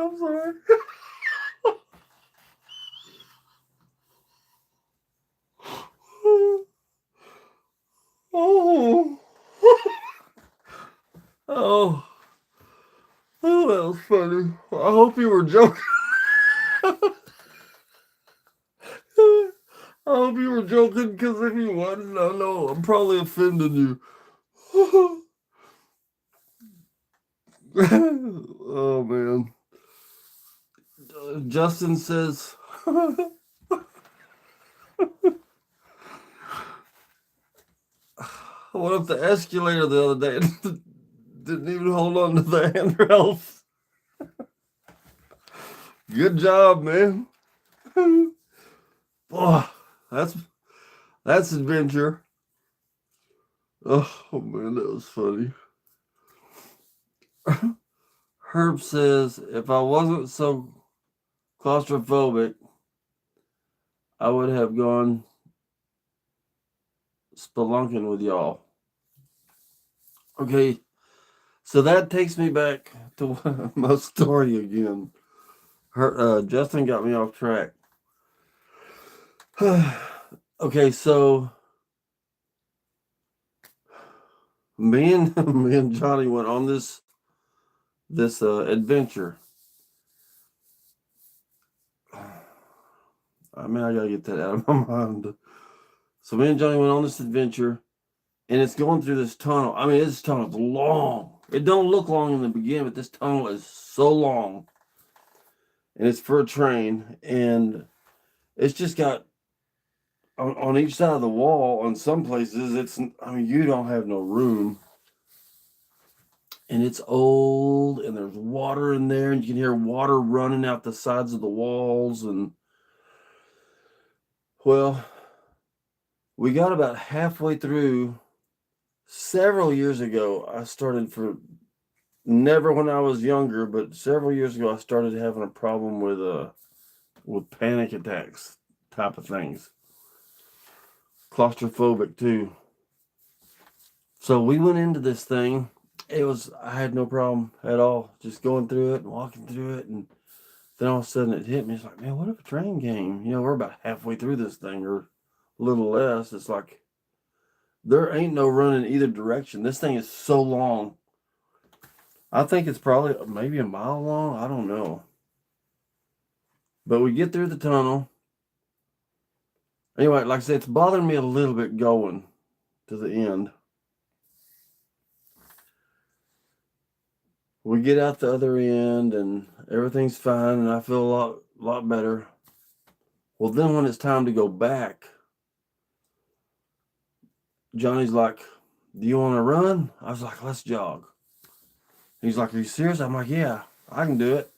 I'm sorry. Oh. Oh. Oh, that was funny. I hope you were joking. I hope you were joking, because if you wasn't, I know I'm probably offending you. Oh, man. Justin says, I went up the escalator the other day and didn't even hold on to the handrails. Good job, man. Boy, that's adventure. Oh, man, that was funny. Herb says, if I wasn't so claustrophobic, I would have gone spelunking with y'all. Okay, so that takes me back to my story again. Justin got me off track. Okay, so me and Johnny went on this adventure. I mean, I gotta get that out of my mind. So me and Johnny went on this adventure, and it's going through this tunnel. I mean, this tunnel's long. It don't look long in the beginning, but this tunnel is so long, and it's for a train, and it's just got on each side of the wall. On some places, you don't have no room, and it's old, and there's water in there, and you can hear water running out the sides of the walls, and well, we got about halfway through. Several years ago, I started never when I was younger, but several years ago, I started having a problem with panic attacks type of things. Claustrophobic too. So we went into this thing. I had no problem at all, just going through it and walking through it, and then all of a sudden it hit me. It's like, man, what if a train came? We're about halfway through this thing, or a little less. It's like there ain't no running either direction. This thing is so long. I think it's probably maybe a mile long. I don't know. But we get through the tunnel. Anyway, like I said, it's bothering me a little bit going to the end. We get out the other end and everything's fine, and I feel a lot better. Well, then when it's time to go back, Johnny's like, do you want to run? I was like, let's jog. He's like, are you serious? I'm like, yeah, I can do it.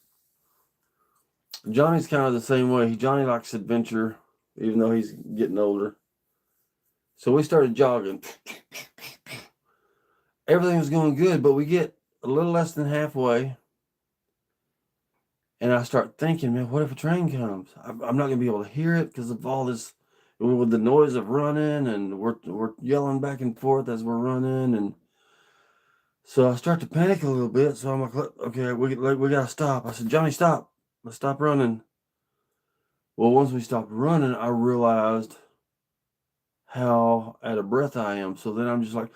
Johnny's kind of the same way. Johnny likes adventure, even though he's getting older. So we started jogging. Everything was going good, but we get a little less than halfway, and I start thinking, man, what if a train comes? I'm not going to be able to hear it because of all this, with the noise of running, and we're yelling back and forth as we're running, and so I start to panic a little bit. So I'm like, okay, we got to stop. I said, Johnny, stop. Let's stop running. Well, once we stopped running, I realized how out of breath I am. So then I'm just like,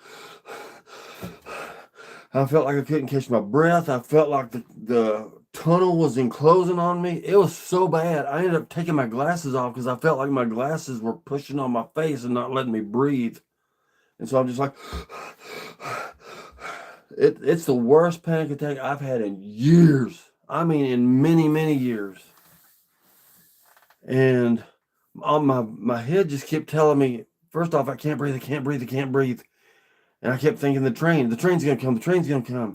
I felt like I couldn't catch my breath. I felt like the tunnel was enclosing on me. It was so bad. I ended up taking my glasses off because I felt like my glasses were pushing on my face and not letting me breathe. And so I'm just like, it's the worst panic attack I've had in years. I mean, in many, many years. And on my head just kept telling me, first off, I can't breathe, I can't breathe, I can't breathe. And I kept thinking the train's going to come, the train's going to come.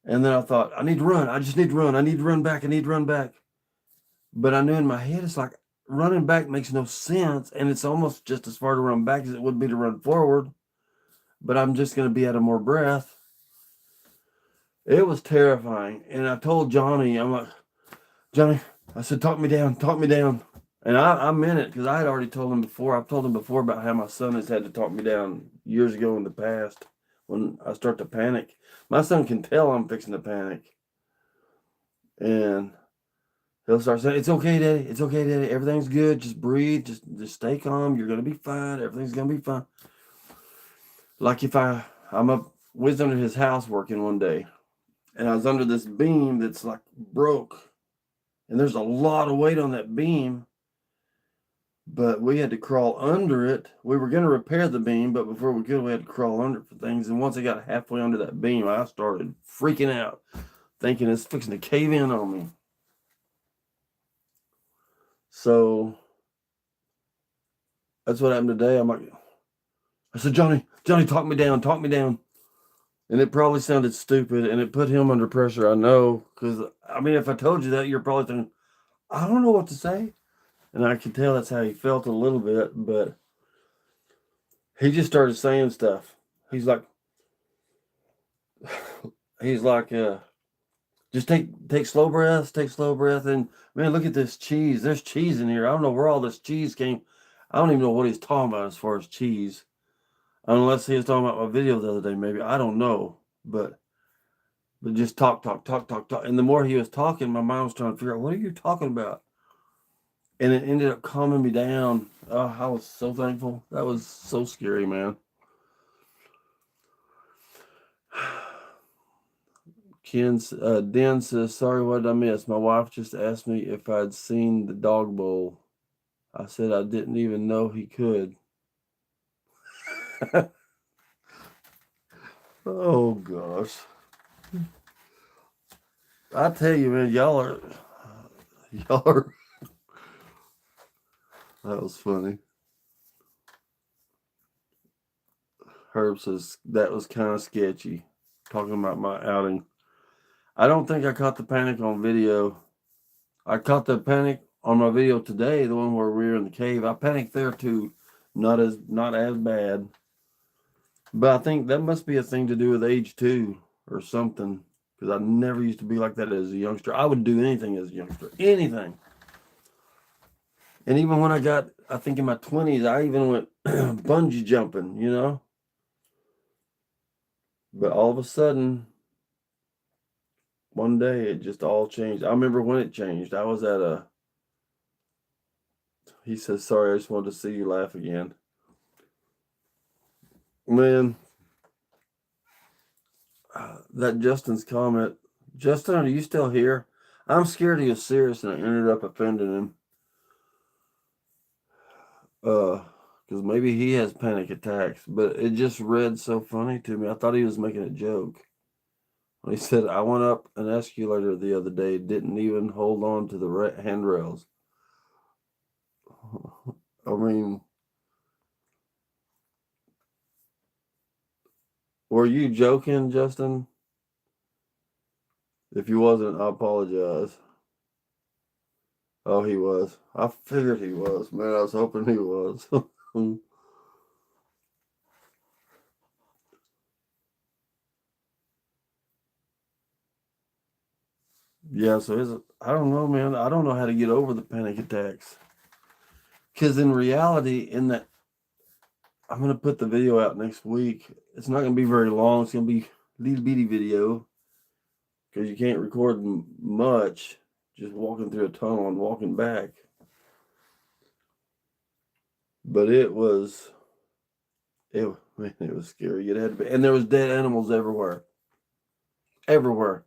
And then I thought, I need to run. I just need to run. I need to run back. I need to run back. But I knew in my head, it's like running back makes no sense. And it's almost just as far to run back as it would be to run forward. But I'm just going to be out of more breath. It was terrifying. And I told Johnny, I'm like, Johnny, I said, talk me down, talk me down. And I meant it because I had already told him before. I've told him before about how my son has had to talk me down years ago in the past when I start to panic. My son can tell I'm fixing to panic. And he'll start saying, "It's okay, Daddy. It's okay, Daddy. Everything's good. Just breathe. Just stay calm. You're gonna be fine. Everything's gonna be fine." Like if I'm up, we was under his house working one day, and I was under this beam that's like broke, and there's a lot of weight on that beam, but we had to crawl under it. We were gonna repair the beam, but before we could, we had to crawl under it for things. And once I got halfway under that beam, I started freaking out, thinking it's fixing to cave in on me. So that's what happened today. I said, Johnny, talk me down, talk me down. And it probably sounded stupid, and it put him under pressure, I know. Because, I mean, if I told you that, you're probably thinking, I don't know what to say. And I could tell that's how he felt a little bit, but he just started saying stuff. He's like, just take slow breaths, take slow breath. And, man, look at this cheese. There's cheese in here. I don't know where all this cheese came. I don't even know what he's talking about as far as cheese. Unless he was talking about my video the other day, maybe. I don't know. But just talk. And the more he was talking, my mind was trying to figure out, what are you talking about? And it ended up calming me down. Oh, I was so thankful. That was so scary, man. Den says, sorry, what did I miss? My wife just asked me if I'd seen the dog bowl. I said I didn't even know he could. Oh, gosh. I tell you, man, y'all are, that was funny. Herb says, that was kind of sketchy. Talking about my outing. I don't think I caught the panic on video. I caught the panic on my video today, the one where we were in the cave. I panicked there too. Not as bad. But I think that must be a thing to do with age too, or something. Because I never used to be like that as a youngster. I would do anything as a youngster. Anything. And even when I got, I think in my 20s, I even went bungee jumping, you know. But all of a sudden, one day it just all changed. I remember when it changed. I was at he says, sorry, I just wanted to see you laugh again. Man, that Justin's comment. Justin, are you still here? I'm scared he was serious and I ended up offending him. Because maybe he has panic attacks, but it just read so funny to me. I thought he was making a joke. When he said, I went up an escalator the other day, didn't even hold on to the handrails. I mean, were you joking, Justin? If you wasn't, I apologize. Oh, he was. I figured he was. Man, I was hoping he was. Yeah, so I don't know, man. I don't know how to get over the panic attacks. Because in reality, I'm going to put the video out next week. It's not going to be very long. It's going to be a little bitty video. Because you can't record much just walking through a tunnel and walking back. But it was scary. It had to be, and there was dead animals everywhere. Everywhere.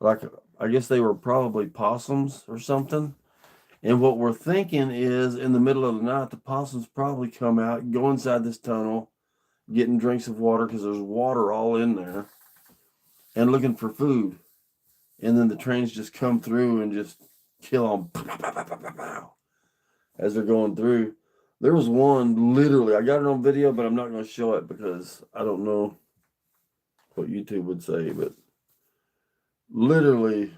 Like, I guess they were probably possums or something. And what we're thinking is, in the middle of the night, the possums probably come out, go inside this tunnel, getting drinks of water because there's water all in there, and looking for food. And then the trains just come through and just kill them as they're going through. There was one, literally, I got it on video, but I'm not going to show it because I don't know what YouTube would say, but literally,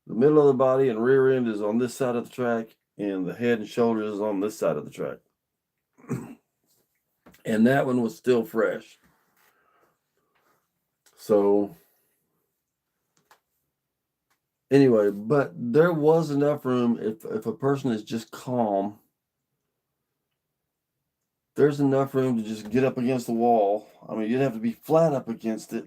the middle of the body and rear end is on this side of the track, and the head and shoulders is on this side of the track. And that one was still fresh. So, anyway, but there was enough room if a person is just calm. There's enough room to just get up against the wall. I mean, you'd have to be flat up against it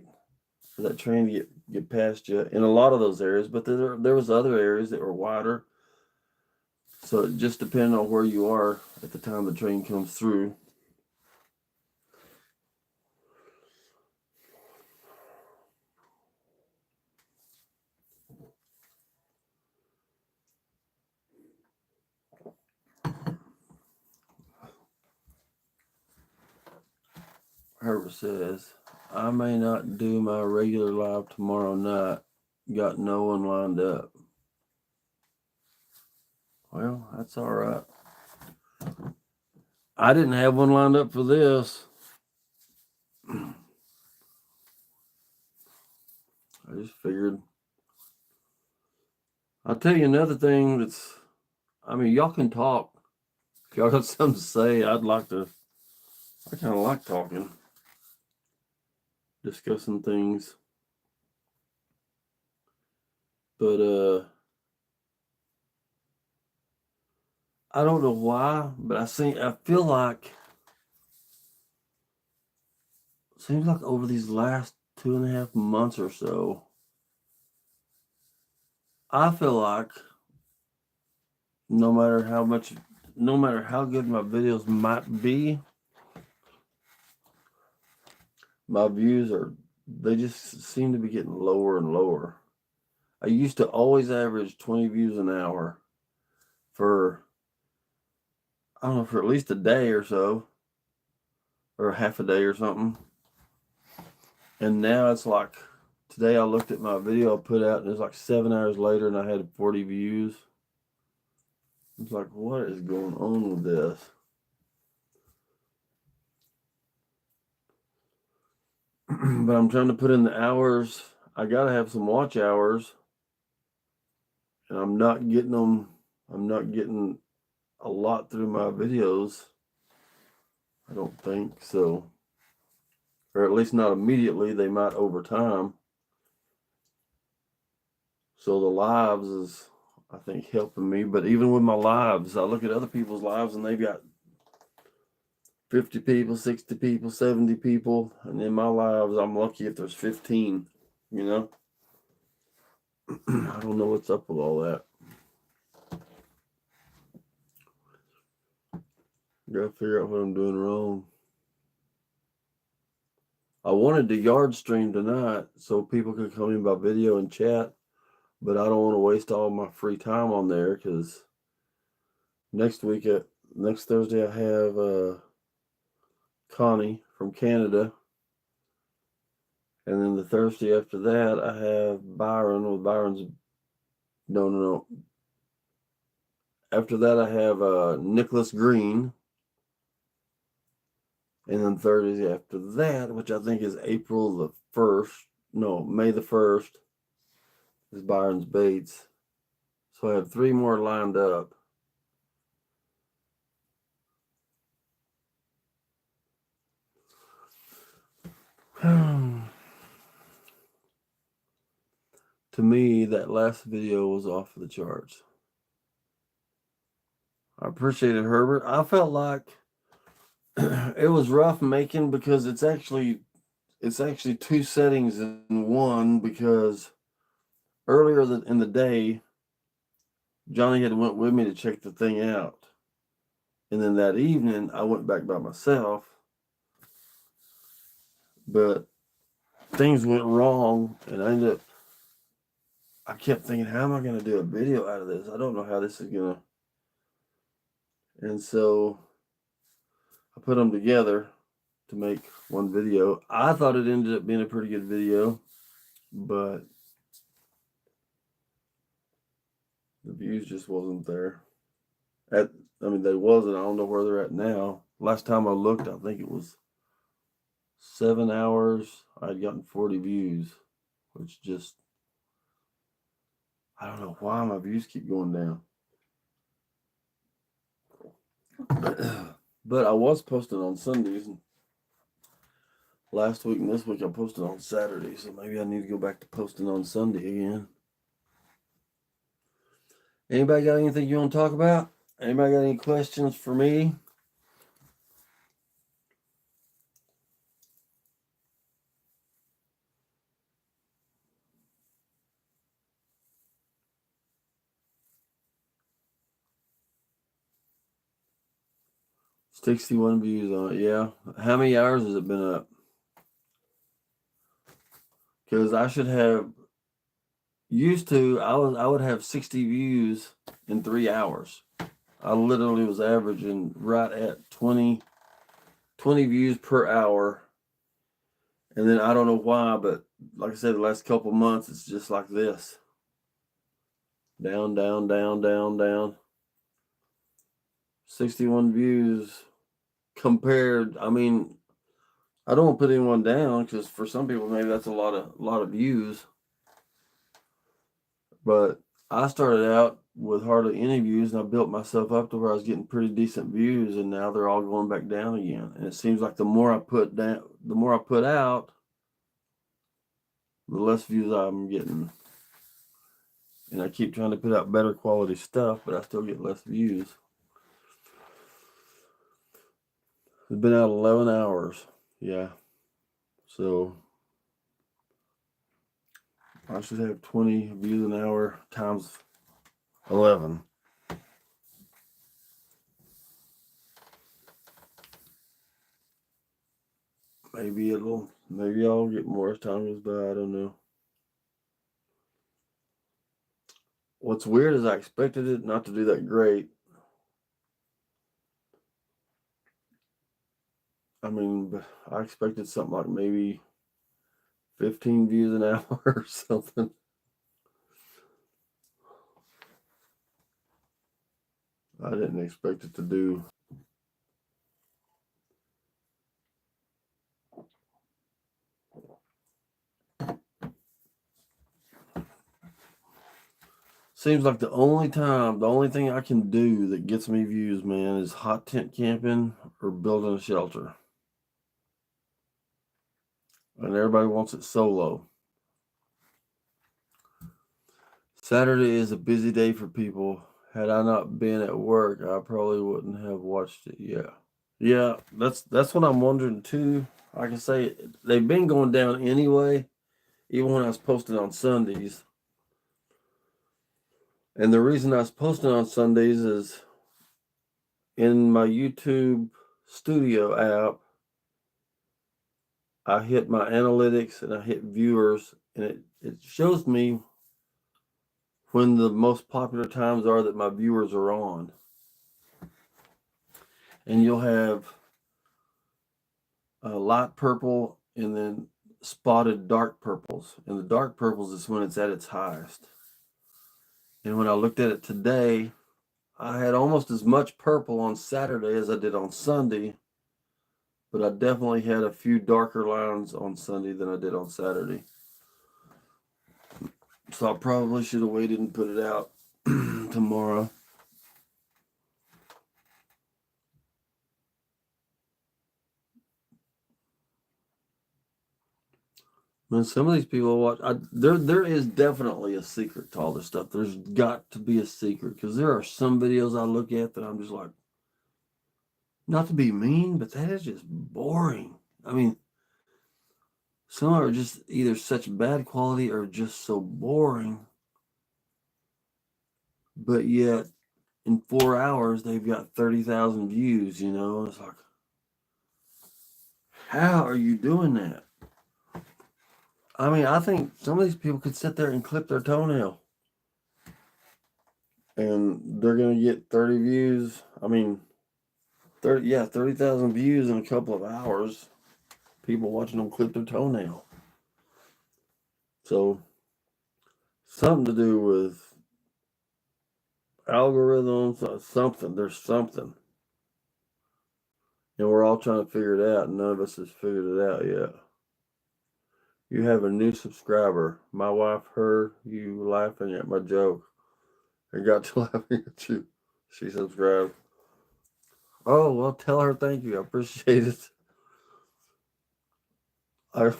for that train to get past you in a lot of those areas. But there was other areas that were wider. So it just depends on where you are at the time the train comes through. Herbert says, I may not do my regular live tomorrow night. Got no one lined up. Well, that's all right. I didn't have one lined up for this. I just figured. I'll tell you another thing that's, I mean, y'all can talk. If y'all got something to say, I kind of like talking, discussing things. But, I don't know why, but I feel like, seems like over these last 2.5 months or so, I feel like no matter how good my videos might be, my views they just seem to be getting lower and lower. I used to always average 20 views an hour for, I don't know, for at least a day or so, or half a day or something. And now it's like, today I looked at my video I put out and it's like 7 hours later and I had 40 views. It's like, what is going on with this? But I'm trying to put in the hours. I gotta have some watch hours. And I'm not getting them. I'm not getting a lot through my videos. I don't think so. Or at least not immediately. They might over time. So the lives is, I think, helping me. But even with my lives, I look at other people's lives and they've got 50 people, 60 people, 70 people. And in my lives, I'm lucky if there's 15, you know? I don't know what's up with all that. Gotta figure out what I'm doing wrong. I wanted to yard stream tonight so people could come in by video and chat, but I don't want to waste all my free time on there because next Thursday I have Connie from Canada, and then the Thursday after that I have Byron with Byron's. No. After that I have Nicholas Green, and then Thursday after that, which I think is May the 1st, is Byron's Baits. So I have 3 more lined up. To me, that last video was off the charts. I appreciate it, Herbert. I felt like it was rough making because it's actually 2 settings in one, because earlier in the day, Johnny had went with me to check the thing out. And then that evening, I went back by myself. But things went wrong, and I kept thinking, how am I going to do a video out of this? I don't know how this is going to. And so I put them together to make one video. I thought it ended up being a pretty good video, but the views just wasn't there. They wasn't. I don't know where they're at now. Last time I looked, I think it was 7 hours. I'd gotten 40 views, which just, I don't know why my views keep going down. But I was posting on Sundays. Last week and this week I posted on Saturday, so maybe I need to go back to posting on Sunday again. Anybody got anything you want to talk about? Anybody got any questions for me? 61 views on it, yeah. How many hours has it been up? Because I should have, I would have 60 views in 3 hours. I literally was averaging right at 20 views per hour. And then I don't know why, but like I said, the last couple months, it's just like this. Down, down, down, down, down. 61 views compared. I mean, I don't want to put anyone down because for some people maybe that's a lot of views. But I started out with hardly any views, and I built myself up to where I was getting pretty decent views, and now they're all going back down again. And it seems like the more I put out, the less views I'm getting. And I keep trying to put out better quality stuff, but I still get less views. It's been out 11 hours. Yeah. So I should have 20 views an hour times 11. Maybe I'll get more as time goes by. I don't know. What's weird is I expected it not to do that great. I mean, I expected something like maybe 15 views an hour or something. I didn't expect it to do. Seems like the only thing I can do that gets me views, man, is hot tent camping or building a shelter. And everybody wants it solo. Saturday is a busy day for people. Had I not been at work, I probably wouldn't have watched it. Yeah, that's what I'm wondering too. Like I say, they've been going down anyway, even when I was posting on Sundays. And the reason I was posting on Sundays is in my YouTube Studio app, I hit my analytics and I hit viewers, and it shows me when the most popular times are that my viewers are on. And you'll have light purple and then spotted dark purples. And the dark purples is when it's at its highest. And when I looked at it today, I had almost as much purple on Saturday as I did on Sunday, but I definitely had a few darker lines on Sunday than I did on Saturday. So I probably should have waited and put it out tomorrow. Man, some of these people watch. There is definitely a secret to all this stuff. There's got to be a secret because there are some videos I look at that I'm just like, not to be mean, but that is just boring. I mean, some are just either such bad quality or just so boring. But yet, in 4 hours, they've got 30,000 views. You know, it's like, how are you doing that? I mean, I think some of these people could sit there and clip their toenail, and they're gonna get 30 views. I mean, 30,000 views in a couple of hours. People watching them clip their toenail. So, something to do with algorithms, something. There's something. And we're all trying to figure it out, and none of us has figured it out yet. You have a new subscriber. My wife heard you laughing at my joke and got to laughing at you. She subscribed. Oh, well, tell her thank you. I appreciate it. I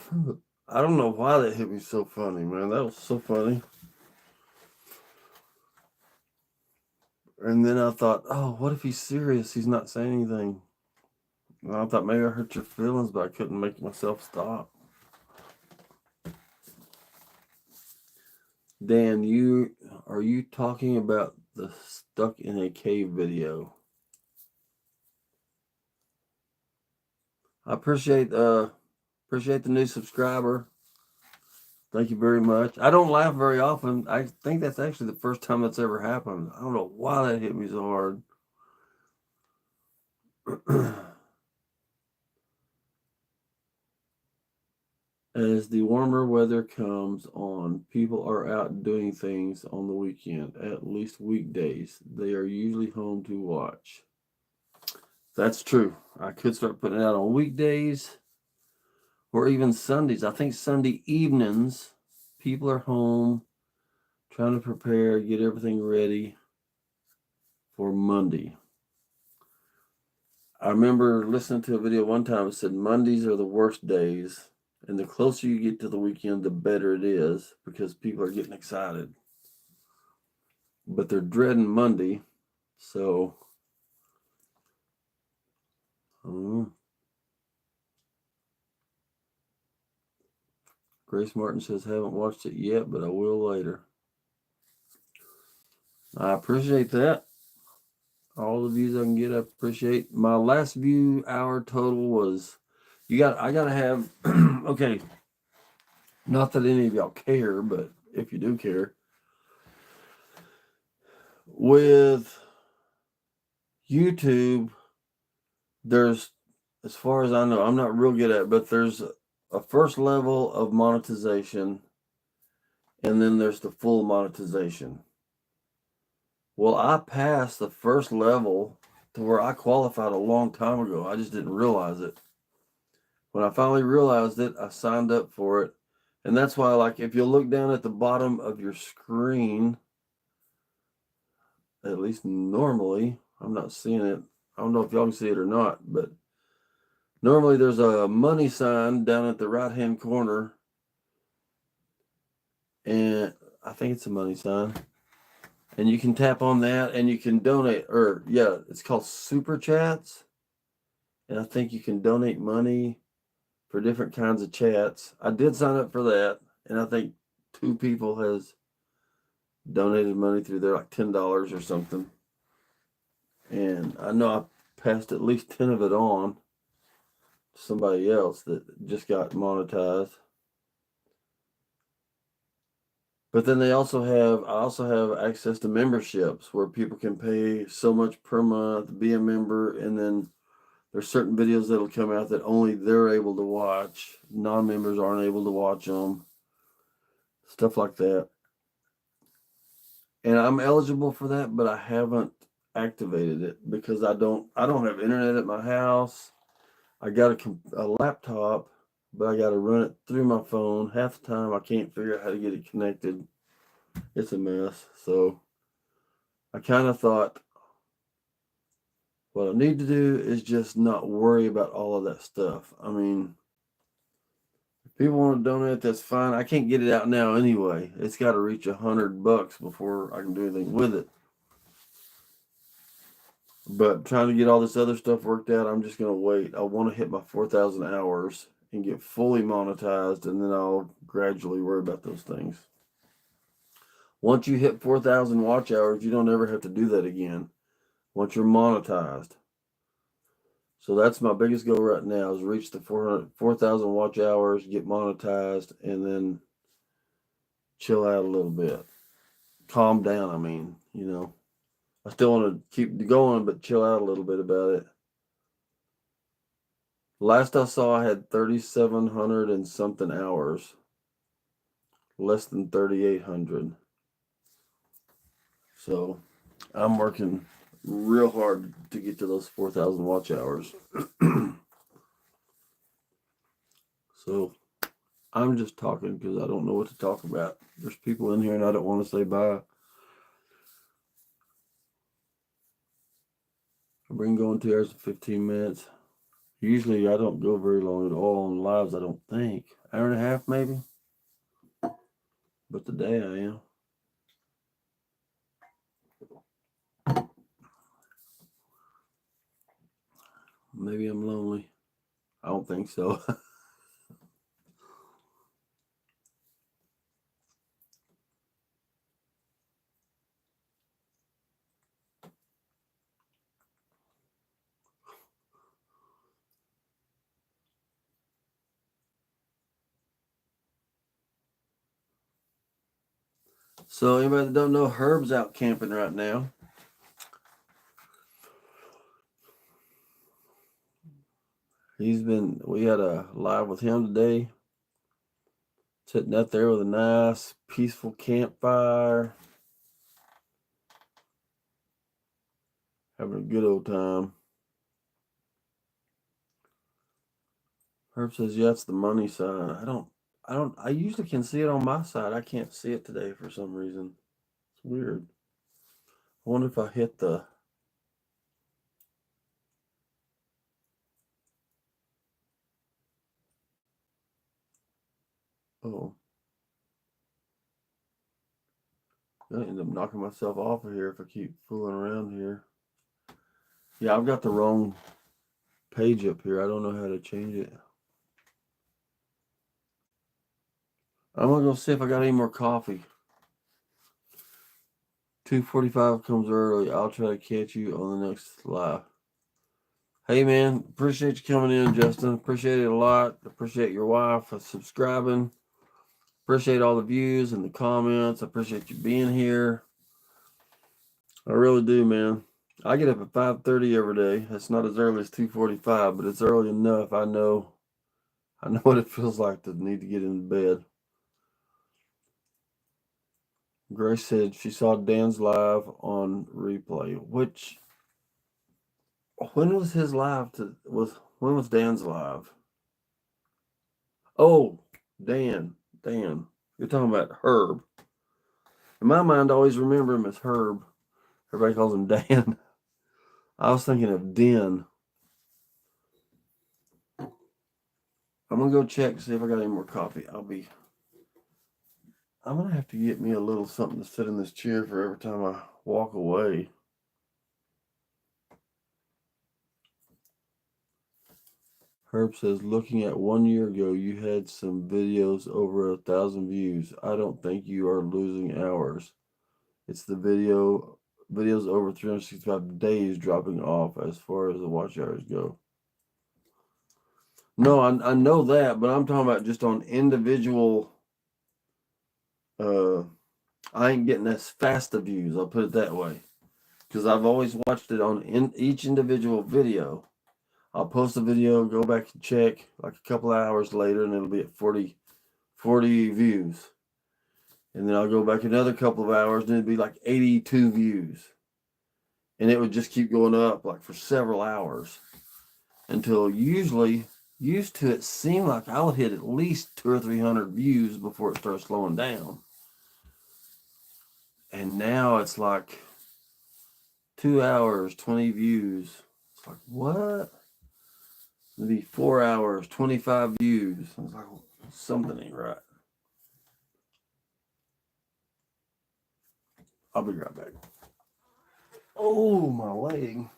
I don't know why that hit me so funny, man. That was so funny. And then I thought, oh, what if he's serious? He's not saying anything. And I thought maybe I hurt your feelings, but I couldn't make myself stop. Dan, are you talking about the stuck in a cave video? I appreciate the new subscriber. Thank you very much. I don't laugh very often. I think that's actually the first time that's ever happened. I don't know why that hit me so hard. As the warmer weather comes on, people are out doing things on the weekend, at least weekdays. They are usually home to watch. That's true. I could start putting it out on weekdays or even Sundays. I think Sunday evenings, people are home trying to prepare, get everything ready for Monday. I remember listening to a video one time that said Mondays are the worst days, and the closer you get to the weekend, the better it is because people are getting excited. But they're dreading Monday, so Grace Martin says, haven't watched it yet, but I will later. I appreciate that. All the views I can get, I appreciate. My last view hour total was, I gotta have, okay, not that any of y'all care, but if you do care, with YouTube, there's, as far as I know, I'm not real good at it, but there's a first level of monetization, and then there's the full monetization. Well, I passed the first level to where I qualified a long time ago. I just didn't realize it. When I finally realized it, I signed up for it. And that's why, like, if you look down at the bottom of your screen, at least normally, I'm not seeing it. I don't know if y'all can see it or not, but normally there's a money sign down at the right-hand corner. And I think it's a money sign. And you can tap on that and you can donate, or yeah, it's called Super Chats. And I think you can donate money for different kinds of chats. I did sign up for that, and I think 2 people has donated money through there, like $10 or something. And I know I passed at least 10 of it on to somebody else that just got monetized. But then I also have access to memberships where people can pay so much per month, be a member, and then there's certain videos that'll come out that only they're able to watch. Non-members aren't able to watch them. Stuff like that. And I'm eligible for that, but I haven't activated it because I don't have internet at my house. I got a laptop, but I got to run it through my phone. Half the time I can't figure out how to get it connected. It's a mess. So I kind of thought what I need to do is just not worry about all of that stuff. I mean, if people want to donate, that's fine. I can't get it out now anyway. It's got to reach $100 before I can do anything with it. But trying to get all this other stuff worked out, I'm just going to wait. I want to hit my 4,000 hours and get fully monetized, and then I'll gradually worry about those things. Once you hit 4,000 watch hours, you don't ever have to do that again once you're monetized. So that's my biggest goal right now is reach the 4,000 watch hours, get monetized, and then chill out a little bit. Calm down, I mean, I still want to keep going, but chill out a little bit about it. Last I saw, I had 3,700 and something hours. Less than 3,800. So I'm working real hard to get to those 4,000 watch hours. So I'm just talking because I don't know what to talk about. There's people in here and I don't want to say bye. I've been going 2 hours and 15 minutes. Usually I don't go very long at all on lives, I don't think. Hour and a half maybe. But today I am. Maybe I'm lonely. I don't think so. So anybody that don't know, Herb's out camping right now. We had a live with him today. Sitting out there with a nice, peaceful campfire. Having a good old time. Herb says, yeah, it's the money side. I usually can see it on my side. I can't see it today for some reason. It's weird. I wonder if I hit the... Oh. I end up knocking myself off of here if I keep fooling around here. Yeah, I've got the wrong page up here. I don't know how to change it. I'm gonna go see if I got any more coffee. 2:45 comes early. I'll try to catch you on the next live. Hey man, appreciate you coming in, Justin. Appreciate it a lot. Appreciate your wife for subscribing. Appreciate all the views and the comments. I appreciate you being here. I really do, man. I get up at 5:30 every day. That's not as early as 2:45, but it's early enough. I know what it feels like to need to get into bed. Grace said she saw Dan's live on replay. When was his live? When was Dan's live? Oh, Dan. You're talking about Herb. In my mind, I always remember him as Herb. Everybody calls him Dan. I was thinking of Den. I'm gonna go check to see if I got any more coffee. I'm gonna have to get me a little something to sit in this chair for every time I walk away. Herb says, looking at 1 year ago, you had some videos over 1,000 views. I don't think you are losing hours. It's the videos over 365 days dropping off as far as the watch hours go. No, I know that, but I'm talking about just on individual. I ain't getting as fast of views. I'll put it that way, because I've always watched it on each individual video. I'll post a video, go back and check like a couple of hours later, and it'll be at 40 views. And then I'll go back another couple of hours, and it'd be like 82 views. And it would just keep going up like for several hours until used to it seemed like I would hit at least 200 or 300 views before it started slowing down. And now it's like 2 hours, 20 views. It's like, what? Maybe 4 hours, 25 views. I was like, something ain't right. I'll be right back. Oh, my leg.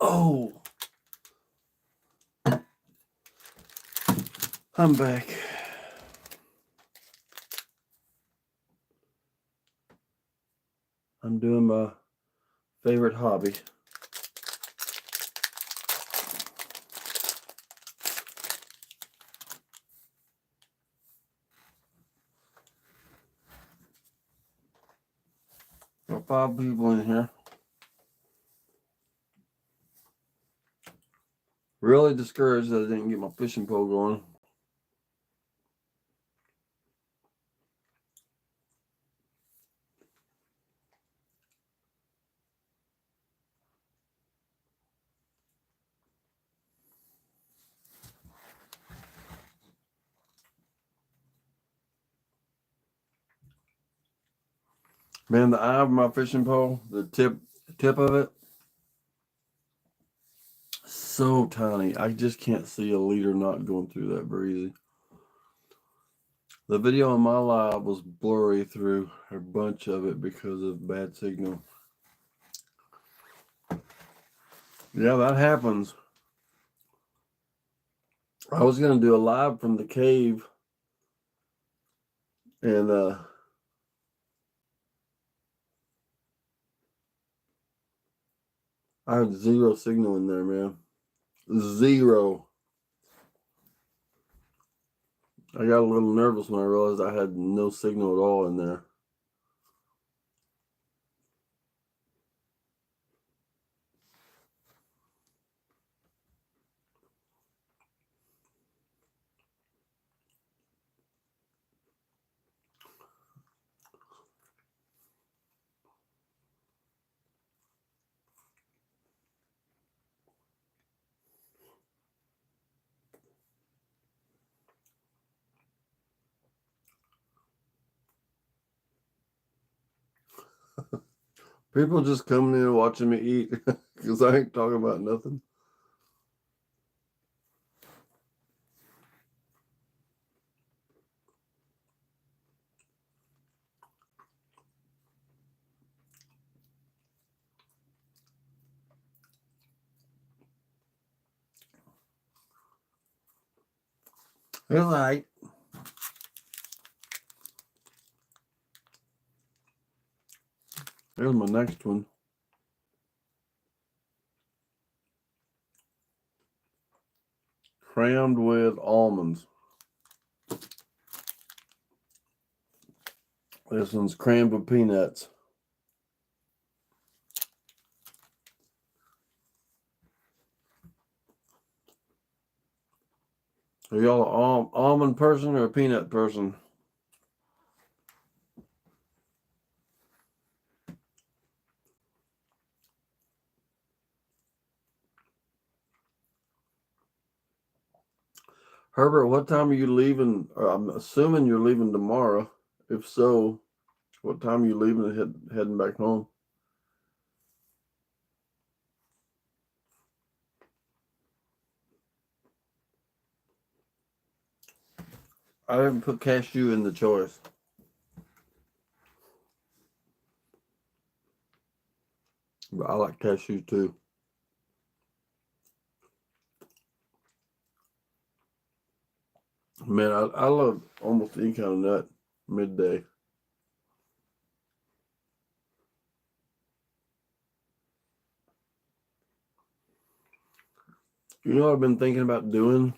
Oh, I'm back. I'm doing my favorite hobby. Got 5 people in here. Really discouraged that I didn't get my fishing pole going. Man, the eye of my fishing pole, the tip of it, so tiny. I just can't see a leader not going through that very easy. The video on my live was blurry through a bunch of it because of bad signal. Yeah, that happens. I was going to do a live from the cave, and I had zero signal in there, man. Zero. I got a little nervous when I realized I had no signal at all in there. People just coming in and watching me eat because I ain't talking about nothing. It's all right. Here's my next one. Crammed with almonds. This one's crammed with peanuts. Are y'all an almond person or a peanut person? Herbert, what time are you leaving? I'm assuming you're leaving tomorrow. If so, what time are you leaving and heading back home? I didn't put cashew in the choice. But I like cashew too. Man, I love almost any kind of nut midday. You know what I've been thinking about doing?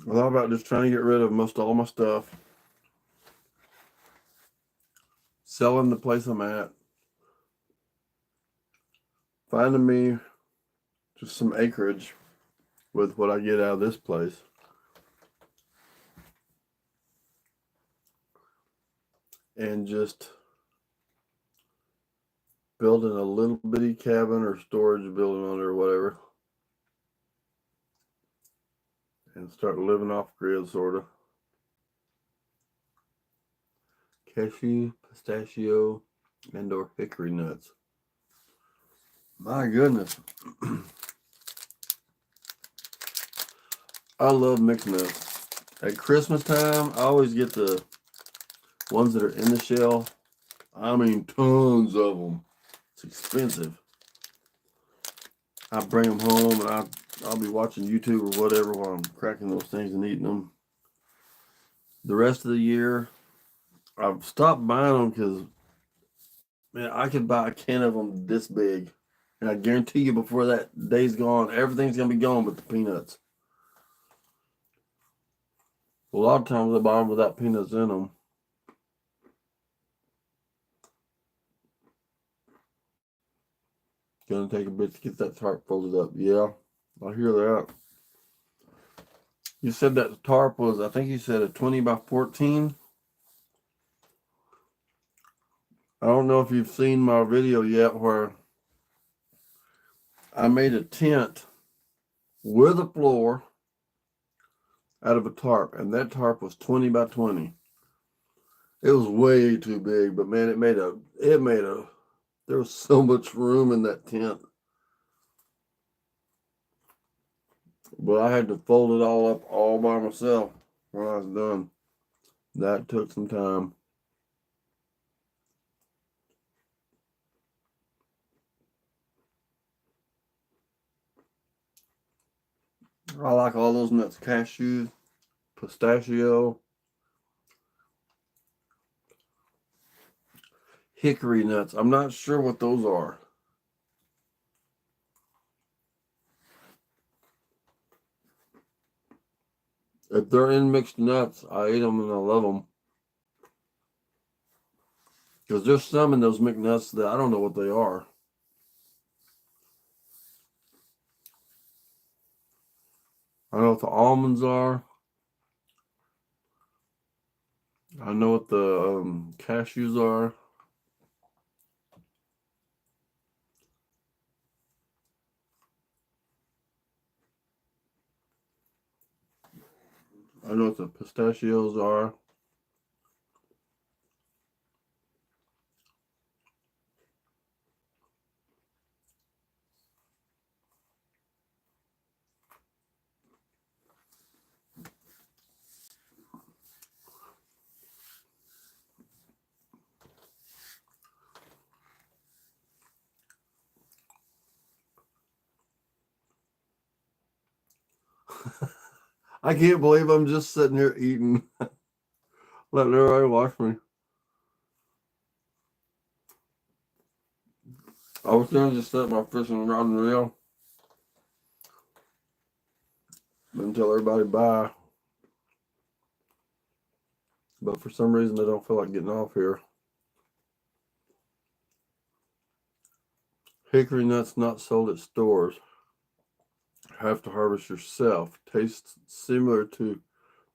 I thought about just trying to get rid of most all my stuff, selling the place I'm at, finding me just some acreage with what I get out of this place, and just building a little bitty cabin or storage building on it or whatever, and start living off grid, sort of. Cashew, pistachio, and or hickory nuts. My goodness. I love mixed nuts. At Christmas time, I always get the ones that are in the shell. I mean, tons of them. It's expensive. I bring them home and I'll be watching YouTube or whatever while I'm cracking those things and eating them. The rest of the year, I've stopped buying them because, man, I could buy a can of them this big. And I guarantee you before that day's gone, everything's going to be gone but the peanuts. A lot of times I buy them without peanuts in them. Gonna take a bit to get that tarp folded up. Yeah, I hear that. You said that the tarp was, I think you said a 20 by 14. I don't know if you've seen my video yet where I made a tent with a floor out of a tarp, and that tarp was 20 by 20. It was way too big, but man, there was so much room in that tent. But I had to fold it all up all by myself when I was done. That took some time. I like all those nuts: cashew, pistachio, hickory nuts. I'm not sure what those are. If they're in mixed nuts, I eat them and I love them. Because there's some in those mixed nuts that I don't know what they are. I know what the almonds are. I know what the cashews are. I know what the pistachios are. I can't believe I'm just sitting here eating, letting everybody watch me. I was going to just set my fishing rod and reel and tell everybody bye. But for some reason, I don't feel like getting off here. Hickory nuts not sold at stores. Have to harvest yourself. Tastes similar to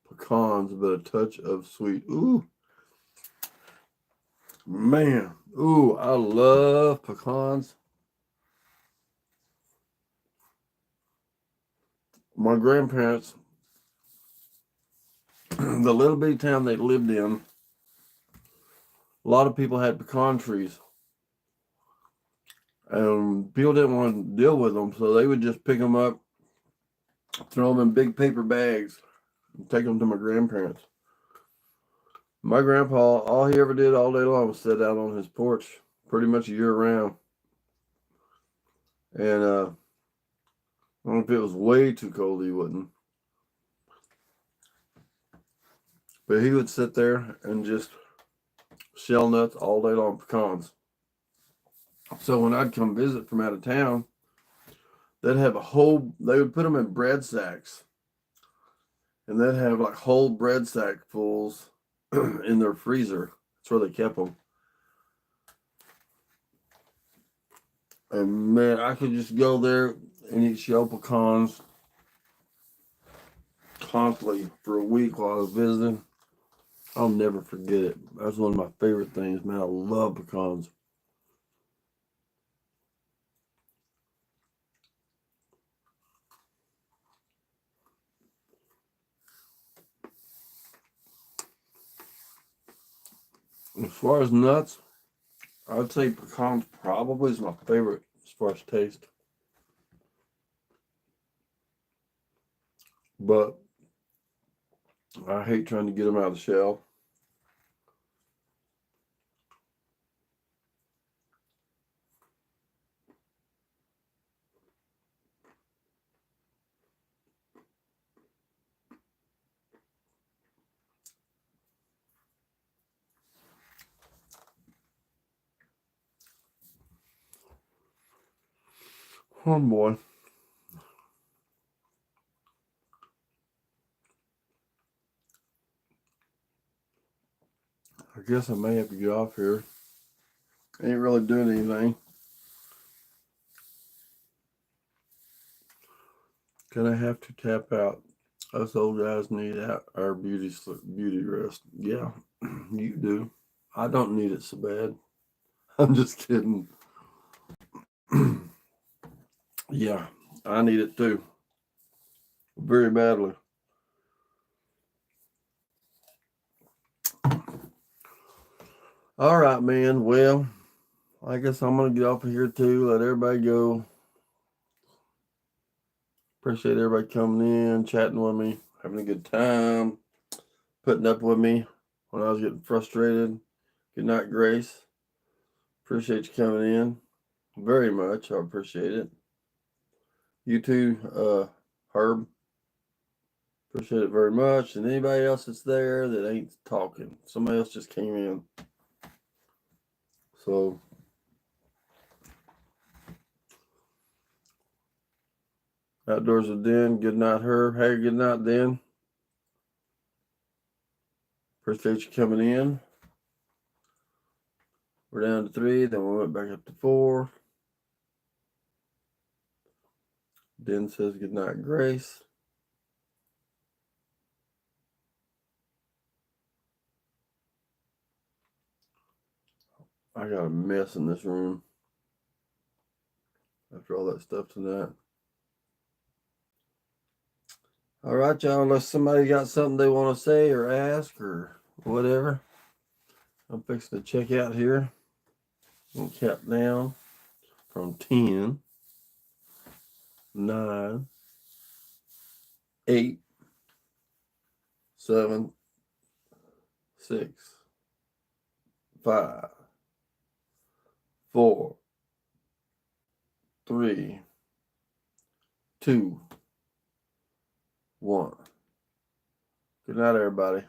pecans, but a touch of sweet. Ooh, man. Ooh, I love pecans. My grandparents, the little bitty town they lived in, a lot of people had pecan trees. And people didn't want to deal with them, so they would just pick them up, throw them in big paper bags, and take them to my grandparents. My grandpa, all he ever did all day long was sit out on his porch pretty much year round. And I don't know if it was way too cold, he wouldn't. But he would sit there and just shell nuts all day long, pecans. So when I'd come visit from out of town, they'd have they would put them in bread sacks. And they'd have like whole bread sack fulls in their freezer. That's where they kept them. And man, I could just go there and eat shell pecans constantly for a week while I was visiting. I'll never forget it. That's one of my favorite things, man. I love pecans. As far as nuts, I'd say pecans probably is my favorite as far as taste. But I hate trying to get them out of the shell. Oh boy. I guess I may have to get off here. Ain't really doing anything. Gonna have to tap out. Us old guys need our beauty rest. Yeah, you do. I don't need it so bad. I'm just kidding. Yeah, I need it too. Very badly. All right, man. Well, I guess I'm going to get off of here too. Let everybody go. Appreciate everybody coming in, chatting with me, having a good time, putting up with me when I was getting frustrated. Good night, Grace. Appreciate you coming in very much. I appreciate it. You too, Herb. Appreciate it very much. And anybody else that's there that ain't talking, somebody else just came in. So, Outdoors with Den. Good night, Herb. Hey, good night, Den. Appreciate you coming in. We're down to 3, then we went back up to 4. Den says good night, Grace. I got a mess in this room after all that stuff tonight. All right, y'all. Unless somebody got something they want to say or ask or whatever, I'm fixing to check out here. And count down from 10, 9, 8, 7, 6, 5, 4, 3, 2, 1. Good night, everybody.